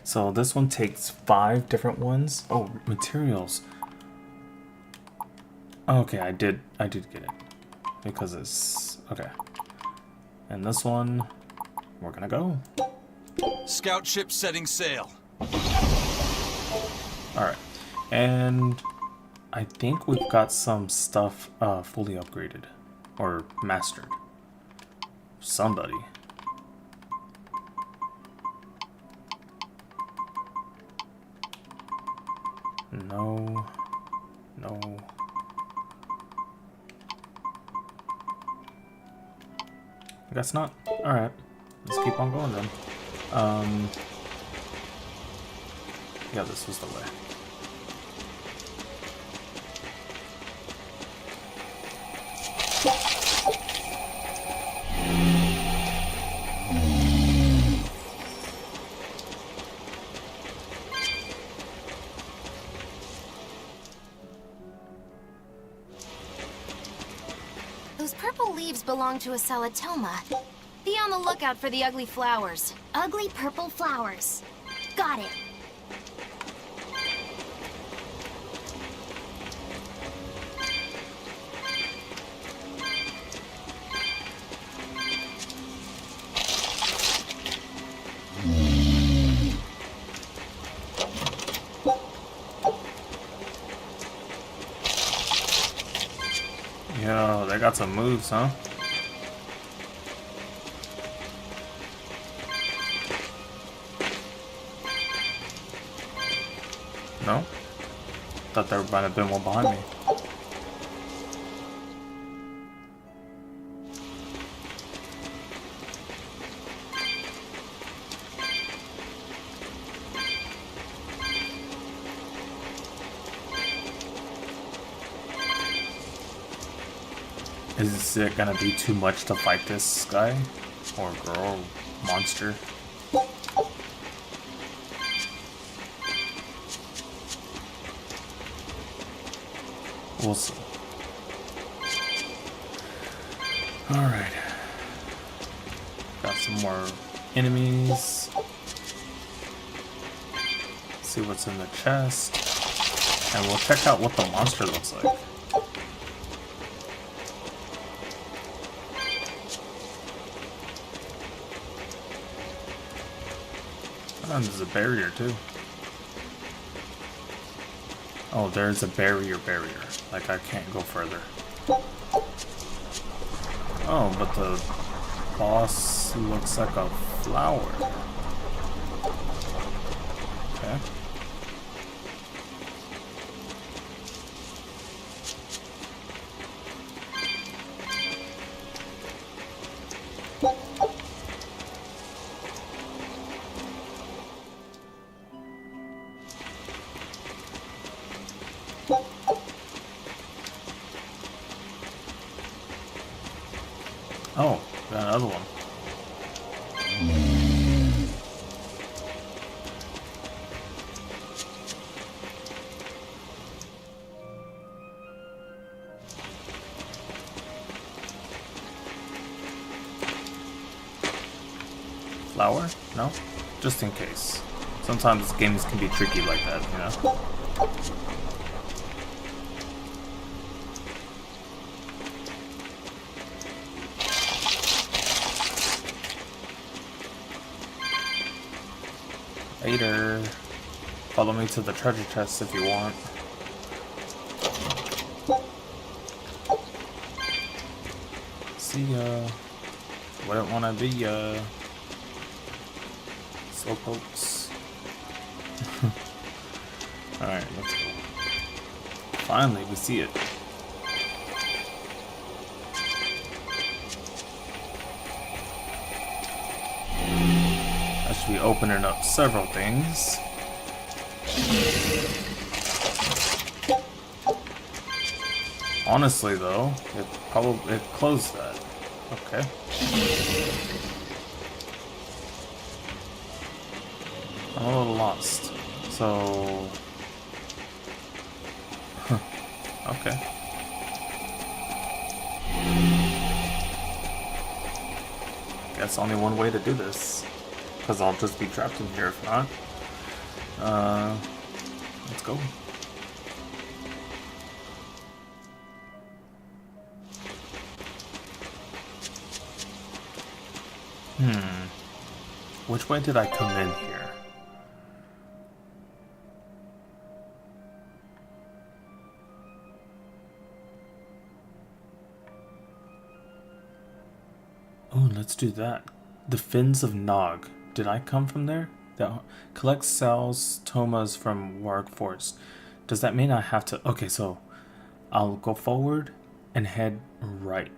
[SPEAKER 1] So this one takes 5 different ones. Oh, materials. Okay, I did get it. Because it's okay. And this one, we're gonna go.
[SPEAKER 4] Scout ship setting sail.
[SPEAKER 1] Alright. And I think we've got some stuff fully upgraded. Or mastered. Somebody. No. No. I guess not. Alright. Let's keep on going then. Yeah, this was the way.
[SPEAKER 3] Those purple leaves belong to a salatoma. Be on the lookout for the ugly flowers.
[SPEAKER 6] Ugly purple flowers. Got it.
[SPEAKER 1] Yo, they got some moves, huh? No? thought there might have been one behind me. Is it gonna be too much to fight this guy? Or girl? Monster? We'll see. Alright. Got some more enemies. See what's in the chest. And we'll check out what the monster looks like. And there's a barrier too. Oh, there's a barrier. Like I can't go further. Oh, but the boss looks like a flower. Okay. Oh, got another one. Flower? No? Just in case. Sometimes games can be tricky like that, you know? Later. Follow me to the treasure chest if you want. See ya. Wouldn't wanna be ya. Slowpokes. Alright, let's go. Finally, we see it. I should be opening up several things. Honestly though, it closed that. Okay. I'm a little lost. So okay. Guess only one way to do this. Because I'll just be trapped in here if not. Let's go. Which way did I come in here? Oh, let's do that. The Fins of Nog. Did I come from there? That collects cells, tomas from Warg Forest. Does that mean I have to... Okay, so I'll go forward and head right.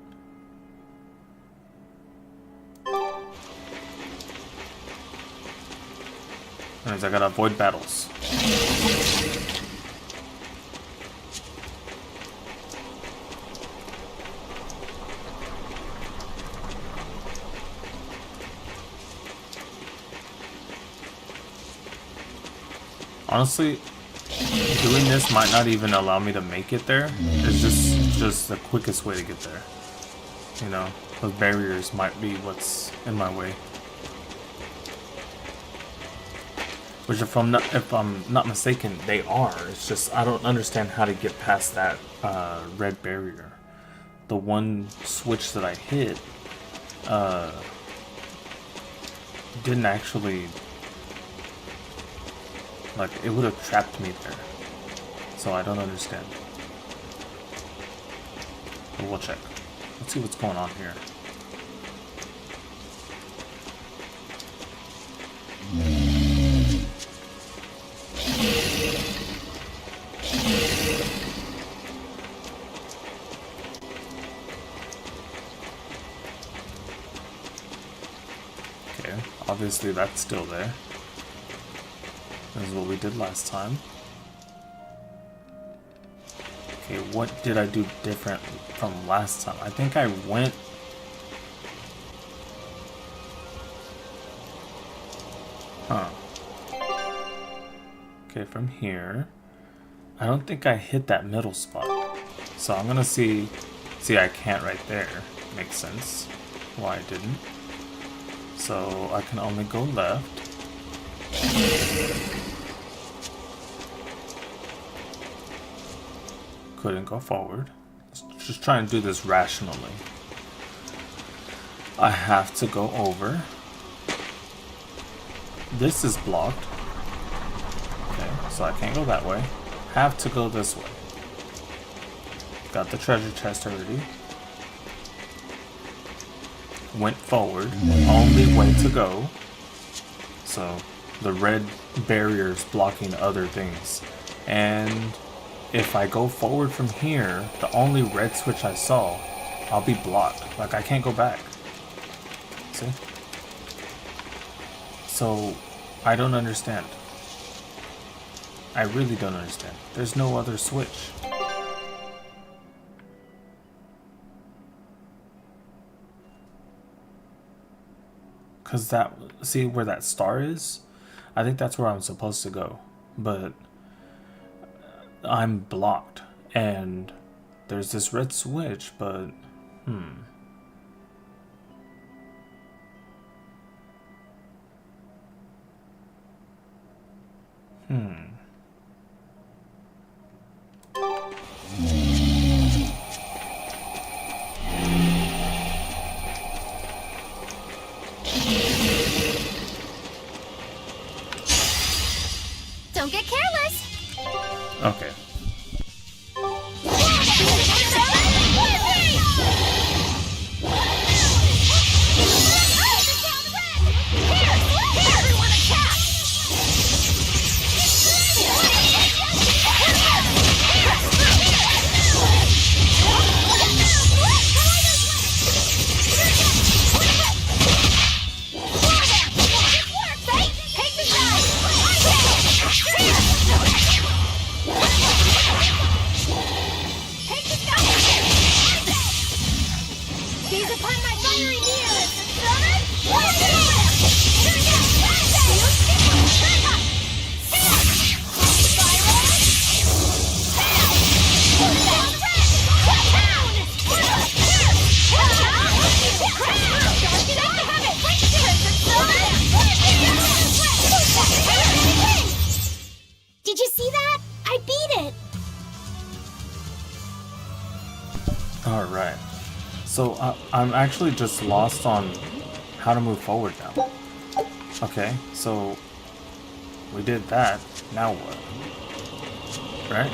[SPEAKER 1] That means I gotta avoid battles. Honestly, doing this might not even allow me to make it there. It's just the quickest way to get there. You know, those barriers might be what's in my way. Which if I'm not mistaken, they are. It's just I don't understand how to get past that red barrier. The one switch that I hit didn't actually... Like, it would have trapped me there. So I don't understand. But we'll check. Let's see what's going on here. obviously that's still there. This is what we did last time. Okay, what did I do different from last time? I think I went... Huh. Okay, from here. I don't think I hit that middle spot. So I'm gonna see... See, I can't right there. Makes sense why I didn't. So I can only go left. Couldn't go forward. Just try and do this rationally. I have to go over. This is blocked. Okay, so I can't go that way. Have to go this way. Got the treasure chest already. Went forward. Only way to go. So the red barriers blocking other things. And if I go forward from here, the only red switch I saw, I'll be blocked. Like, I can't go back. See? So, I don't understand. I really don't understand. There's no other switch. Because that, see where that star is? I think that's where I'm supposed to go. But I'm blocked. And there's this red switch, but...
[SPEAKER 3] Don't get careless.
[SPEAKER 1] Okay.
[SPEAKER 6] Did you see that? I beat it!
[SPEAKER 1] Alright. So I'm actually just lost on how to move forward now. Okay, so we did that. Now what? Right?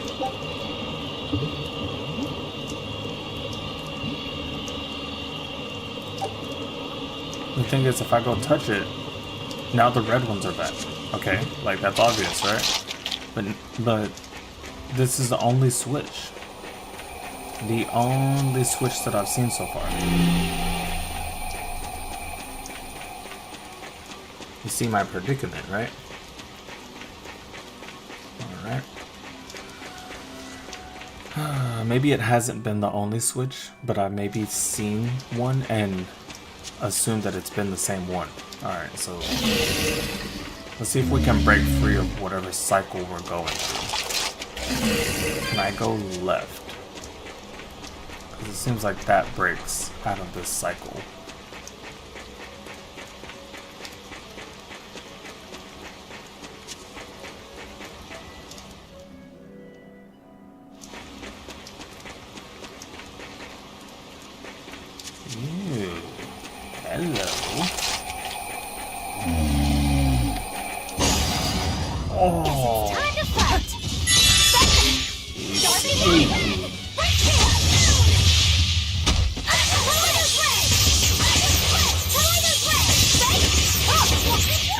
[SPEAKER 1] The thing is, if I go touch it, now the red ones are back. Okay, like that's obvious, right? But this is the only switch. The only switch that I've seen so far. You see my predicament, right? Alright. Maybe it hasn't been the only switch, but I've maybe seen one and assumed that it's been the same one. Alright, so let's see if we can break free of whatever cycle we're going through. Can I go left? Because it seems like that breaks out of this cycle. Ew. Hello. Oh.
[SPEAKER 11] Time to fight!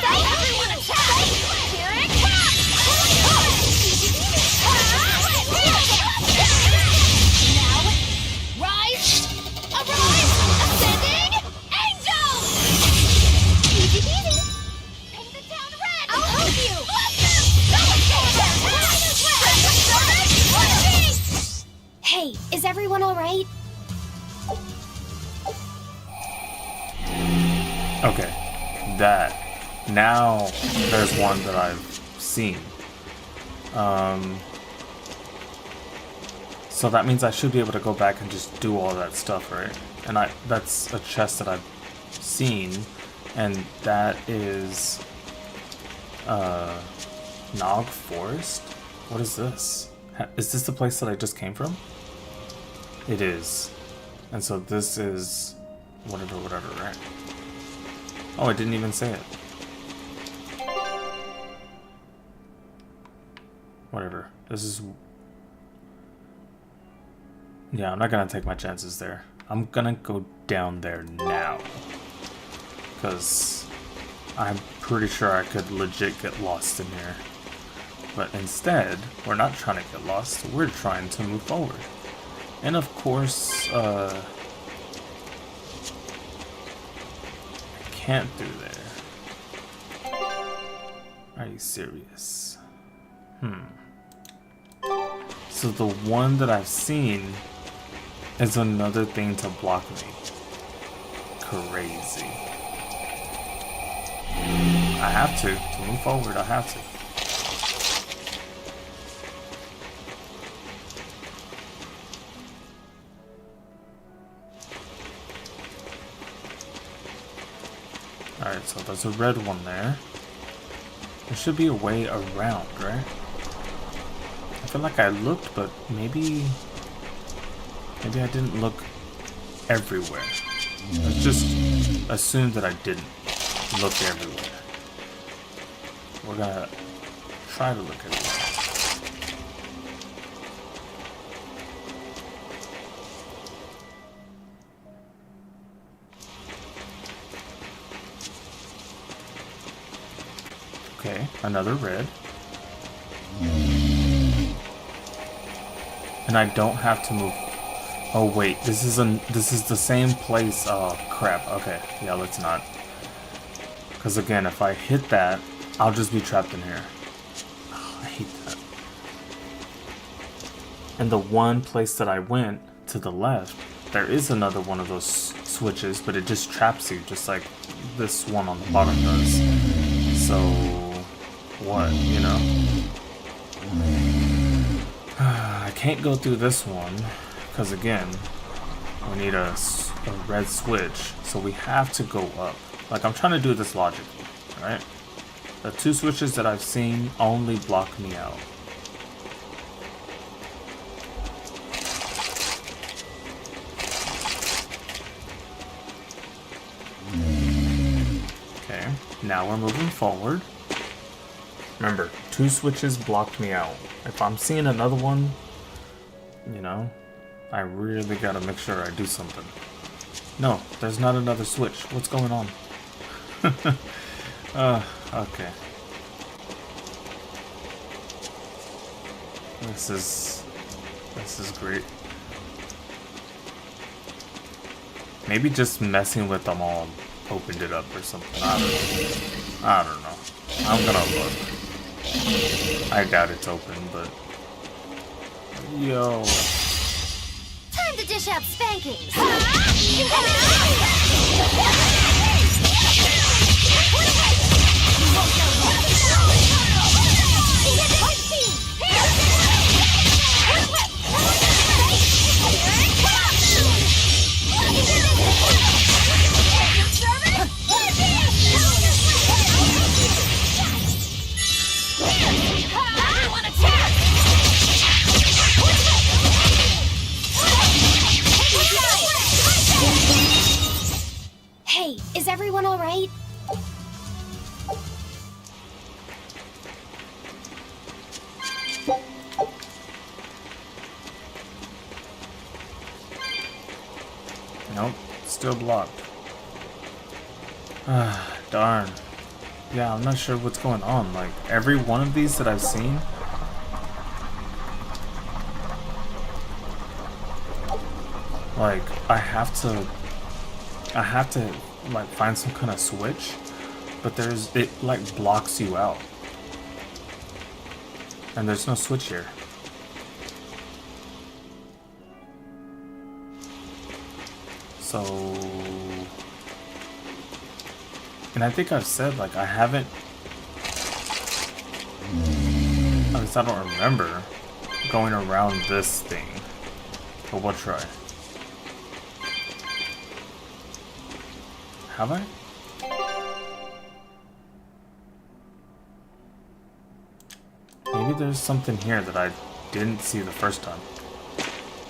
[SPEAKER 11] Everyone attack! Here it comes! Now, rise! Arise! Ascending! Angel! Easy peasy!
[SPEAKER 6] everyone alright?
[SPEAKER 1] Okay, that. Now there's one that I've seen. So that means I should be able to go back and just do all that stuff, right? And that's a chest that I've seen, and that is Nog Forest? What is this? Is this the place that I just came from? It is. And so this is whatever, right? Oh, I didn't even say it. Whatever. This is... Yeah, I'm not gonna take my chances there. I'm gonna go down there now. Because I'm pretty sure I could legit get lost in here. But instead, we're not trying to get lost. We're trying to move forward. And of course, I can't do there. Are you serious? So the one that I've seen is another thing to block me. Crazy. I have to move forward, I have to. Alright, so there's a red one there. There should be a way around, right? I feel like I looked, but maybe I didn't look everywhere. Let's just assume that I didn't look everywhere. We're gonna try to look everywhere. Okay, another red. And I don't have to move. Oh wait, this is the same place. Oh crap. Okay, yeah, let's not. Because again, if I hit that, I'll just be trapped in here. Oh, I hate that. And the one place that I went to the left, there is another one of those switches, but it just traps you, just like this one on the bottom does. So what, you know? I can't go through this one because again we need a red switch, so we have to go up. Like, I'm trying to do this logically, right? The two switches that I've seen only block me out. Okay, now we're moving forward. Remember, two switches blocked me out. If I'm seeing another one, you know, I really gotta make sure I do something. No, there's not another switch. What's going on? Okay. This is great. Maybe just messing with them all opened it up or something. I don't know. I'm gonna look. I doubt it's open, but... Yo.
[SPEAKER 11] Time to dish out spankings.
[SPEAKER 6] Hey, is everyone alright?
[SPEAKER 1] Nope, still blocked. Ah, darn. Yeah, I'm not sure what's going on. Like, every one of these that I've seen, like, I have to like find some kind of switch, but it like blocks you out. And there's no switch here. So, and I think I've said, like, I haven't, at least I don't remember going around this thing, but we'll try. Have I? Maybe there's something here that I didn't see the first time.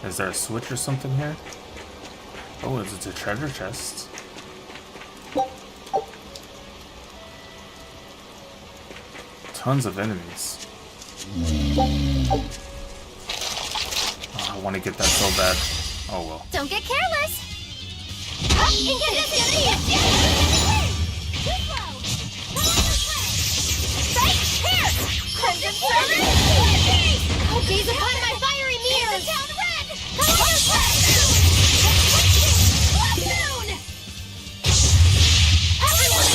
[SPEAKER 1] Is there a switch or something here? Oh, it's a treasure chest. Tons of enemies. Oh, I want to get that so bad. Oh well.
[SPEAKER 3] Don't get careless. Oh, gaze upon my fiery mirrors! Come on, soon! Everyone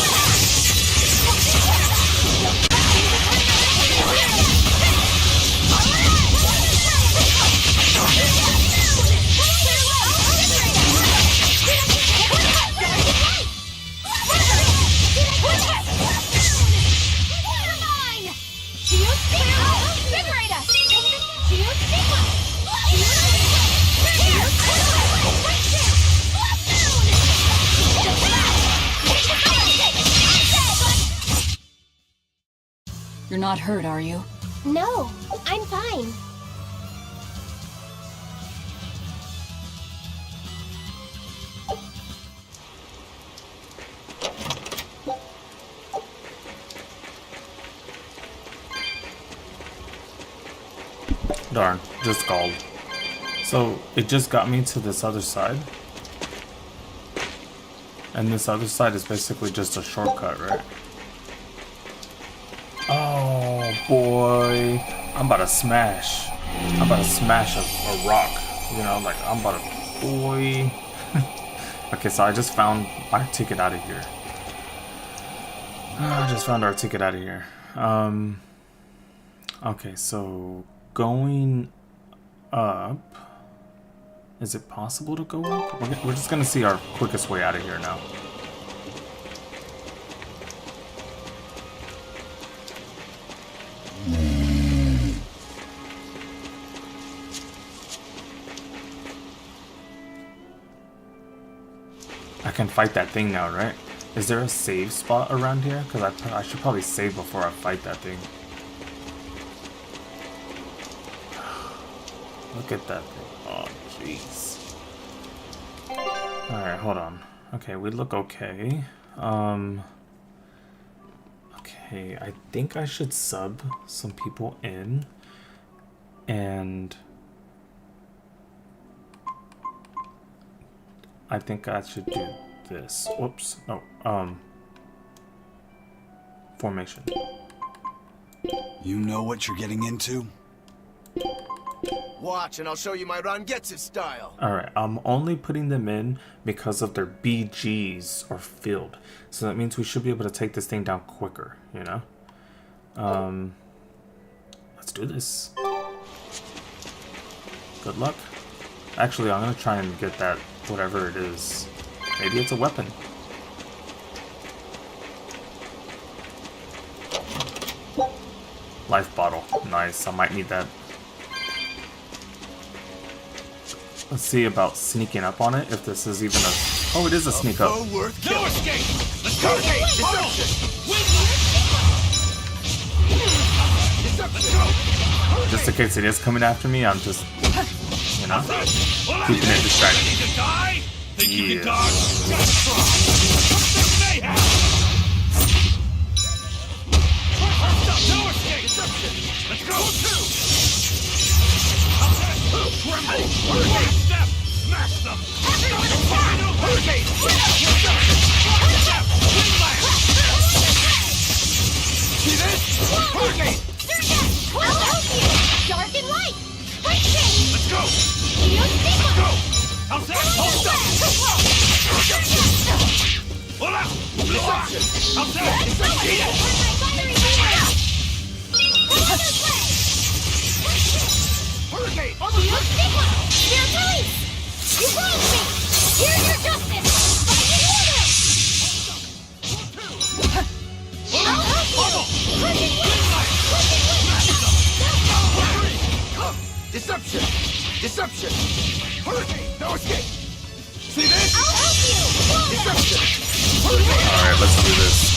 [SPEAKER 2] You're not hurt, are you?
[SPEAKER 3] No, I'm fine.
[SPEAKER 1] Darn, just galled. So it just got me to this other side. And this other side is basically just a shortcut, right? Oh boy. I'm about to smash. I'm about to smash a rock. You know, like I'm about to... Boy. Okay, so I just found our ticket out of here. I just found our ticket out of here. Okay, so going up. Is it possible to go up? We're just gonna see our quickest way out of here now. I can fight that thing now, right? Is there a save spot around here? Because I should probably save before I fight that thing. Look at that thing. Oh, jeez. Alright, hold on. Okay, we look okay. Okay, I think I should sub some people in. And... I think I should do this. Whoops. Oh, formation.
[SPEAKER 4] You know what you're getting into?
[SPEAKER 9] Watch, and I'll show you my Rangetsu style.
[SPEAKER 1] Alright, I'm only putting them in because of their BGs are filled. So that means we should be able to take this thing down quicker, you know? Let's do this. Good luck. Actually, I'm gonna try and get that, whatever it is. Maybe it's a weapon. Life bottle. Nice, I might need that. Let's see about sneaking up on it, if this is even a... Oh, it is a sneak up.
[SPEAKER 12] No escape! Let's go!
[SPEAKER 1] Just in case it is coming after me, I'm just, you know, keeping it distracted. Yeah.
[SPEAKER 12] Let's go! Step! Smash them! See this?
[SPEAKER 3] Dark and light!
[SPEAKER 12] Let's go! Let's go! How's that? Hold up! Hold up! How's
[SPEAKER 3] Hurricane! You stick one! Here, police! You followed me! Here's your justice!
[SPEAKER 13] Deception! Deception! Hurricane! No escape! See this?
[SPEAKER 11] I'll help you!
[SPEAKER 13] Deception! Hurricane!
[SPEAKER 1] Alright, let's do this.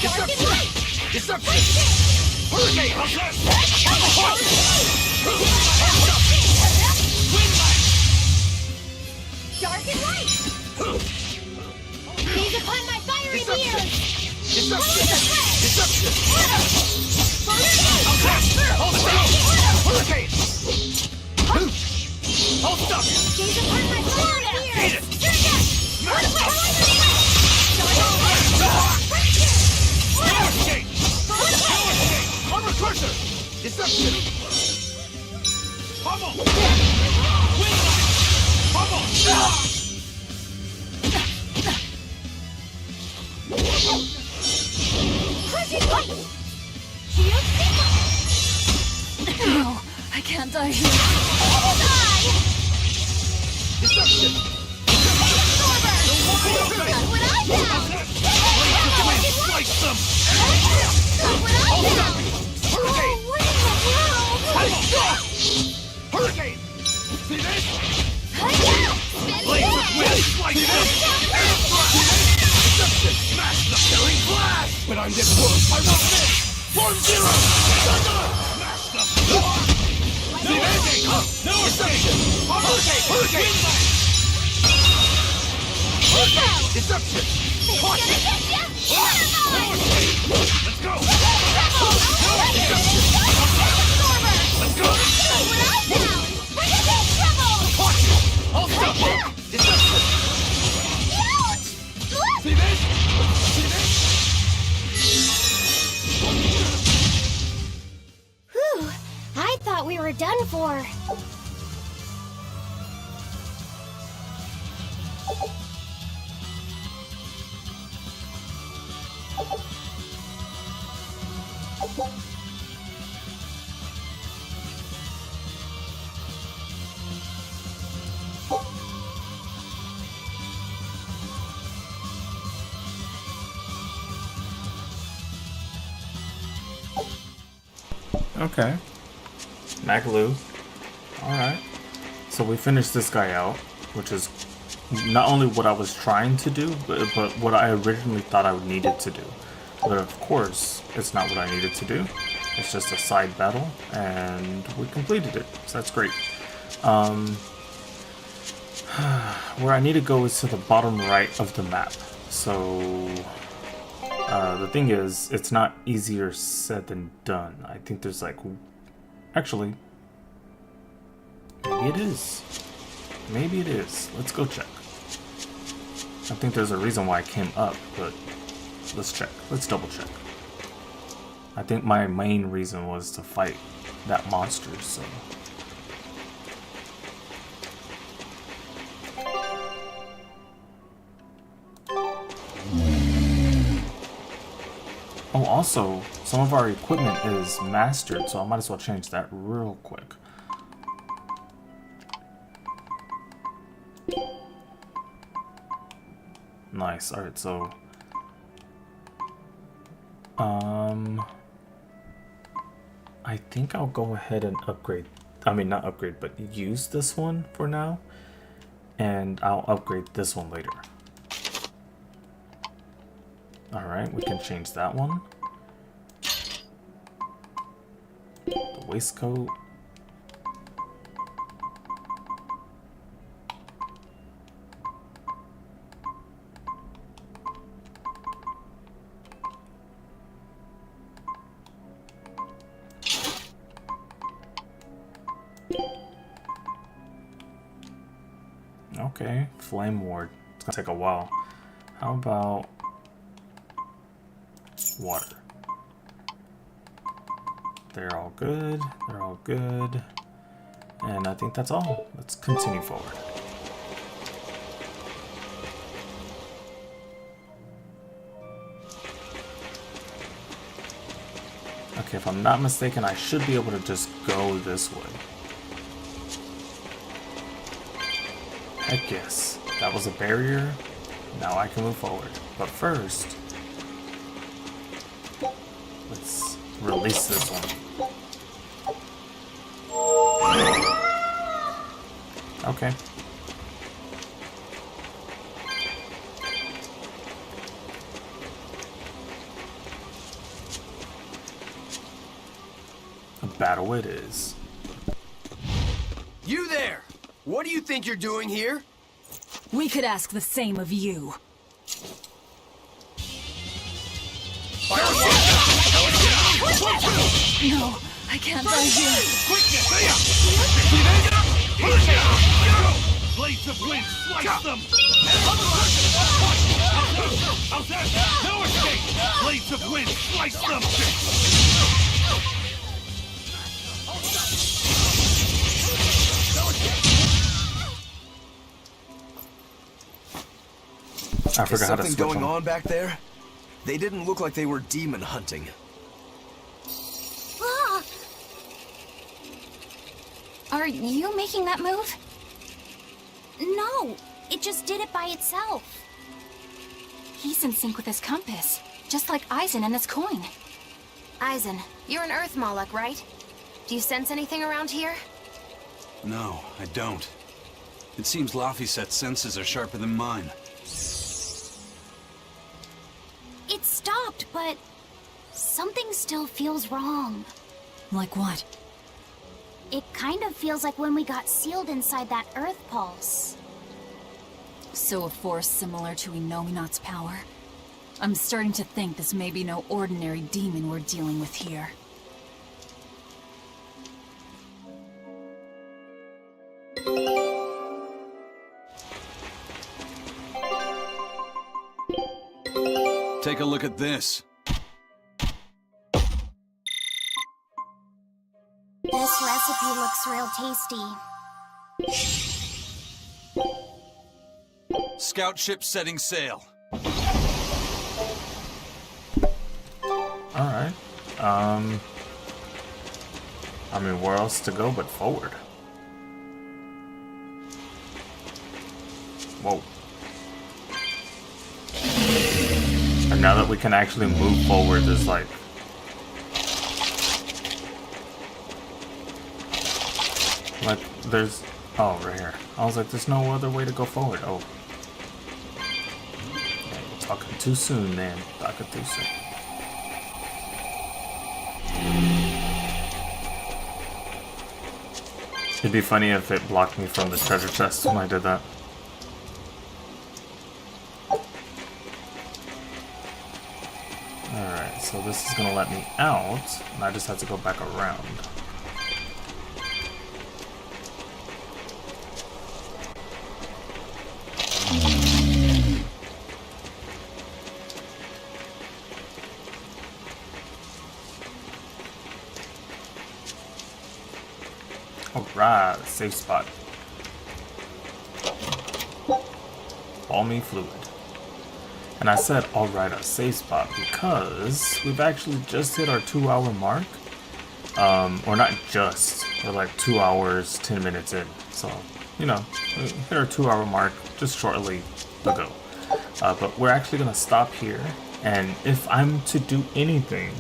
[SPEAKER 13] Deception! Deception! Hurricane!
[SPEAKER 11] Dark and light! Gaze upon my fiery mirrors!
[SPEAKER 13] Deception! Deception! Hurricane! Hold stop!
[SPEAKER 11] Gaze upon my fiery mirrors!
[SPEAKER 13] Armor crusher! Deception! Pummel! Pummel!
[SPEAKER 2] No, I can't die here.
[SPEAKER 13] Deception! Slice them! Hurricane! Hurricane! See this? Blades of wind! Slice them! Deception! Smash the killing flash! When I'm this worse, I won't miss! Form zero! Thunder! Smash them! See this? No deception! Hurricane! Hurricane! Deception! Watch it! Let's go! Let's go! Watch it! Hold stop! Deception! See this? See this?
[SPEAKER 6] Whew, I thought we were done for.
[SPEAKER 1] Okay. Magalu. Alright. So we finished this guy out, which is not only what I was trying to do, but what I originally thought I needed to do. But of course, it's not what I needed to do. It's just a side battle, and we completed it. So that's great. Where I need to go is to the bottom right of the map. So the thing is, it's not easier said than done. I think there's like... Actually, maybe it is. Maybe it is. Let's go check. I think there's a reason why I came up, but let's check. Let's double check. I think my main reason was to fight that monster, so... Oh, also, some of our equipment is mastered, so I might as well change that real quick. Nice. Alright, so... I think I'll go ahead and upgrade... I mean, not upgrade, but use this one for now. And I'll upgrade this one later. Alright, we can change that one. The waistcoat. Okay, flame ward. It's gonna take a while. How about water? They're all good. They're all good. And I think that's all. Let's continue forward. Okay, if I'm not mistaken, I should be able to just go this way. Heck yes. That was a barrier. Now I can move forward. But first, let's release this one. Okay. A battle it is.
[SPEAKER 21] You there! What do you think you're doing here?
[SPEAKER 2] We could ask the same of you. No, I can't die here.
[SPEAKER 12] Blades of wind, slice them! How's that? No escape! Blades of wind, slice them!
[SPEAKER 1] I forgot how to
[SPEAKER 9] something
[SPEAKER 1] switch
[SPEAKER 9] going
[SPEAKER 1] them.
[SPEAKER 9] on back there? They didn't look like they were demon hunting.
[SPEAKER 6] Ah! Are you making that move? No, it just did it by itself.
[SPEAKER 5] He's in sync with his compass, just like Eisen and his coin.
[SPEAKER 3] Eisen, you're an Earth Moloch, right? Do you sense anything around here?
[SPEAKER 4] No, I don't. It seems Laphicet's senses are sharper than mine.
[SPEAKER 6] It stopped, but something still feels wrong.
[SPEAKER 2] Like what?
[SPEAKER 6] It kind of feels like when we got sealed inside that Earth Pulse.
[SPEAKER 2] So a force similar to Inominat's power? I'm starting to think this may be no ordinary demon we're dealing with here.
[SPEAKER 4] Take a look at this.
[SPEAKER 6] This recipe looks real tasty.
[SPEAKER 4] Scout ship setting sail.
[SPEAKER 1] Alright. I mean, where else to go but forward? Whoa. And now that we can actually move forward, there's like... there's... Oh, right here. I was like, there's no other way to go forward. Oh. Yeah, you're talking too soon, man. Talking too soon. It'd be funny if it blocked me from the treasure chest when I did that. Alright, so this is gonna let me out, and I just have to go back around. Alright, safe spot. Balmy fluid. And I said, alright, a safe spot because we've actually just hit our 2-hour mark. Or not just, we're like 2 hours, 10 minutes in. So, you know, we hit our 2-hour mark just shortly ago. But we're actually going to stop here. And if I'm to do anything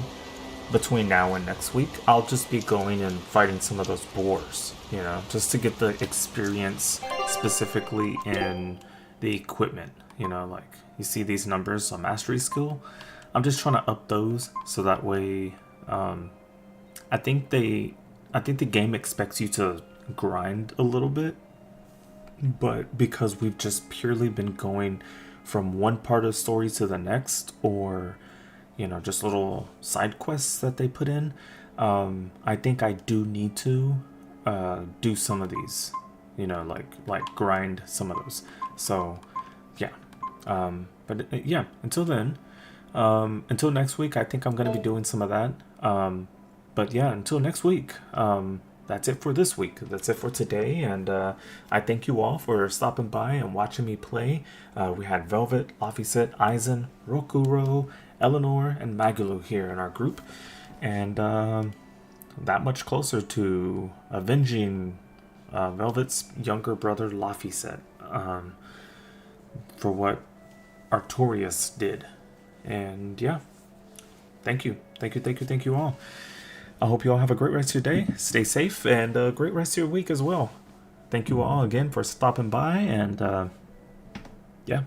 [SPEAKER 1] between now and next week, I'll just be going and fighting some of those boars, you know, just to get the experience specifically in the equipment, you know, like you see these numbers on mastery skill. I'm just trying to up those so that way I think the game expects you to grind a little bit, but because we've just purely been going from one part of the story to the next, or you know, just little side quests that they put in, I think I do need to do some of these, you know, like grind some of those. So yeah, but yeah, until then, until next week, I think I'm gonna be doing some of that. But yeah, until next week, that's it for this week. That's it for today, and I thank you all for stopping by and watching me play. We had Velvet, Laphicet, Eisen, Rokuro, Eleanor, and Magulu here in our group, and that much closer to avenging Velvet's younger brother Laphicet for what Artorias did. And yeah, thank you. Thank you all. I hope you all have a great rest of your day. Stay safe and a great rest of your week as well. Thank you all again for stopping by, and yeah,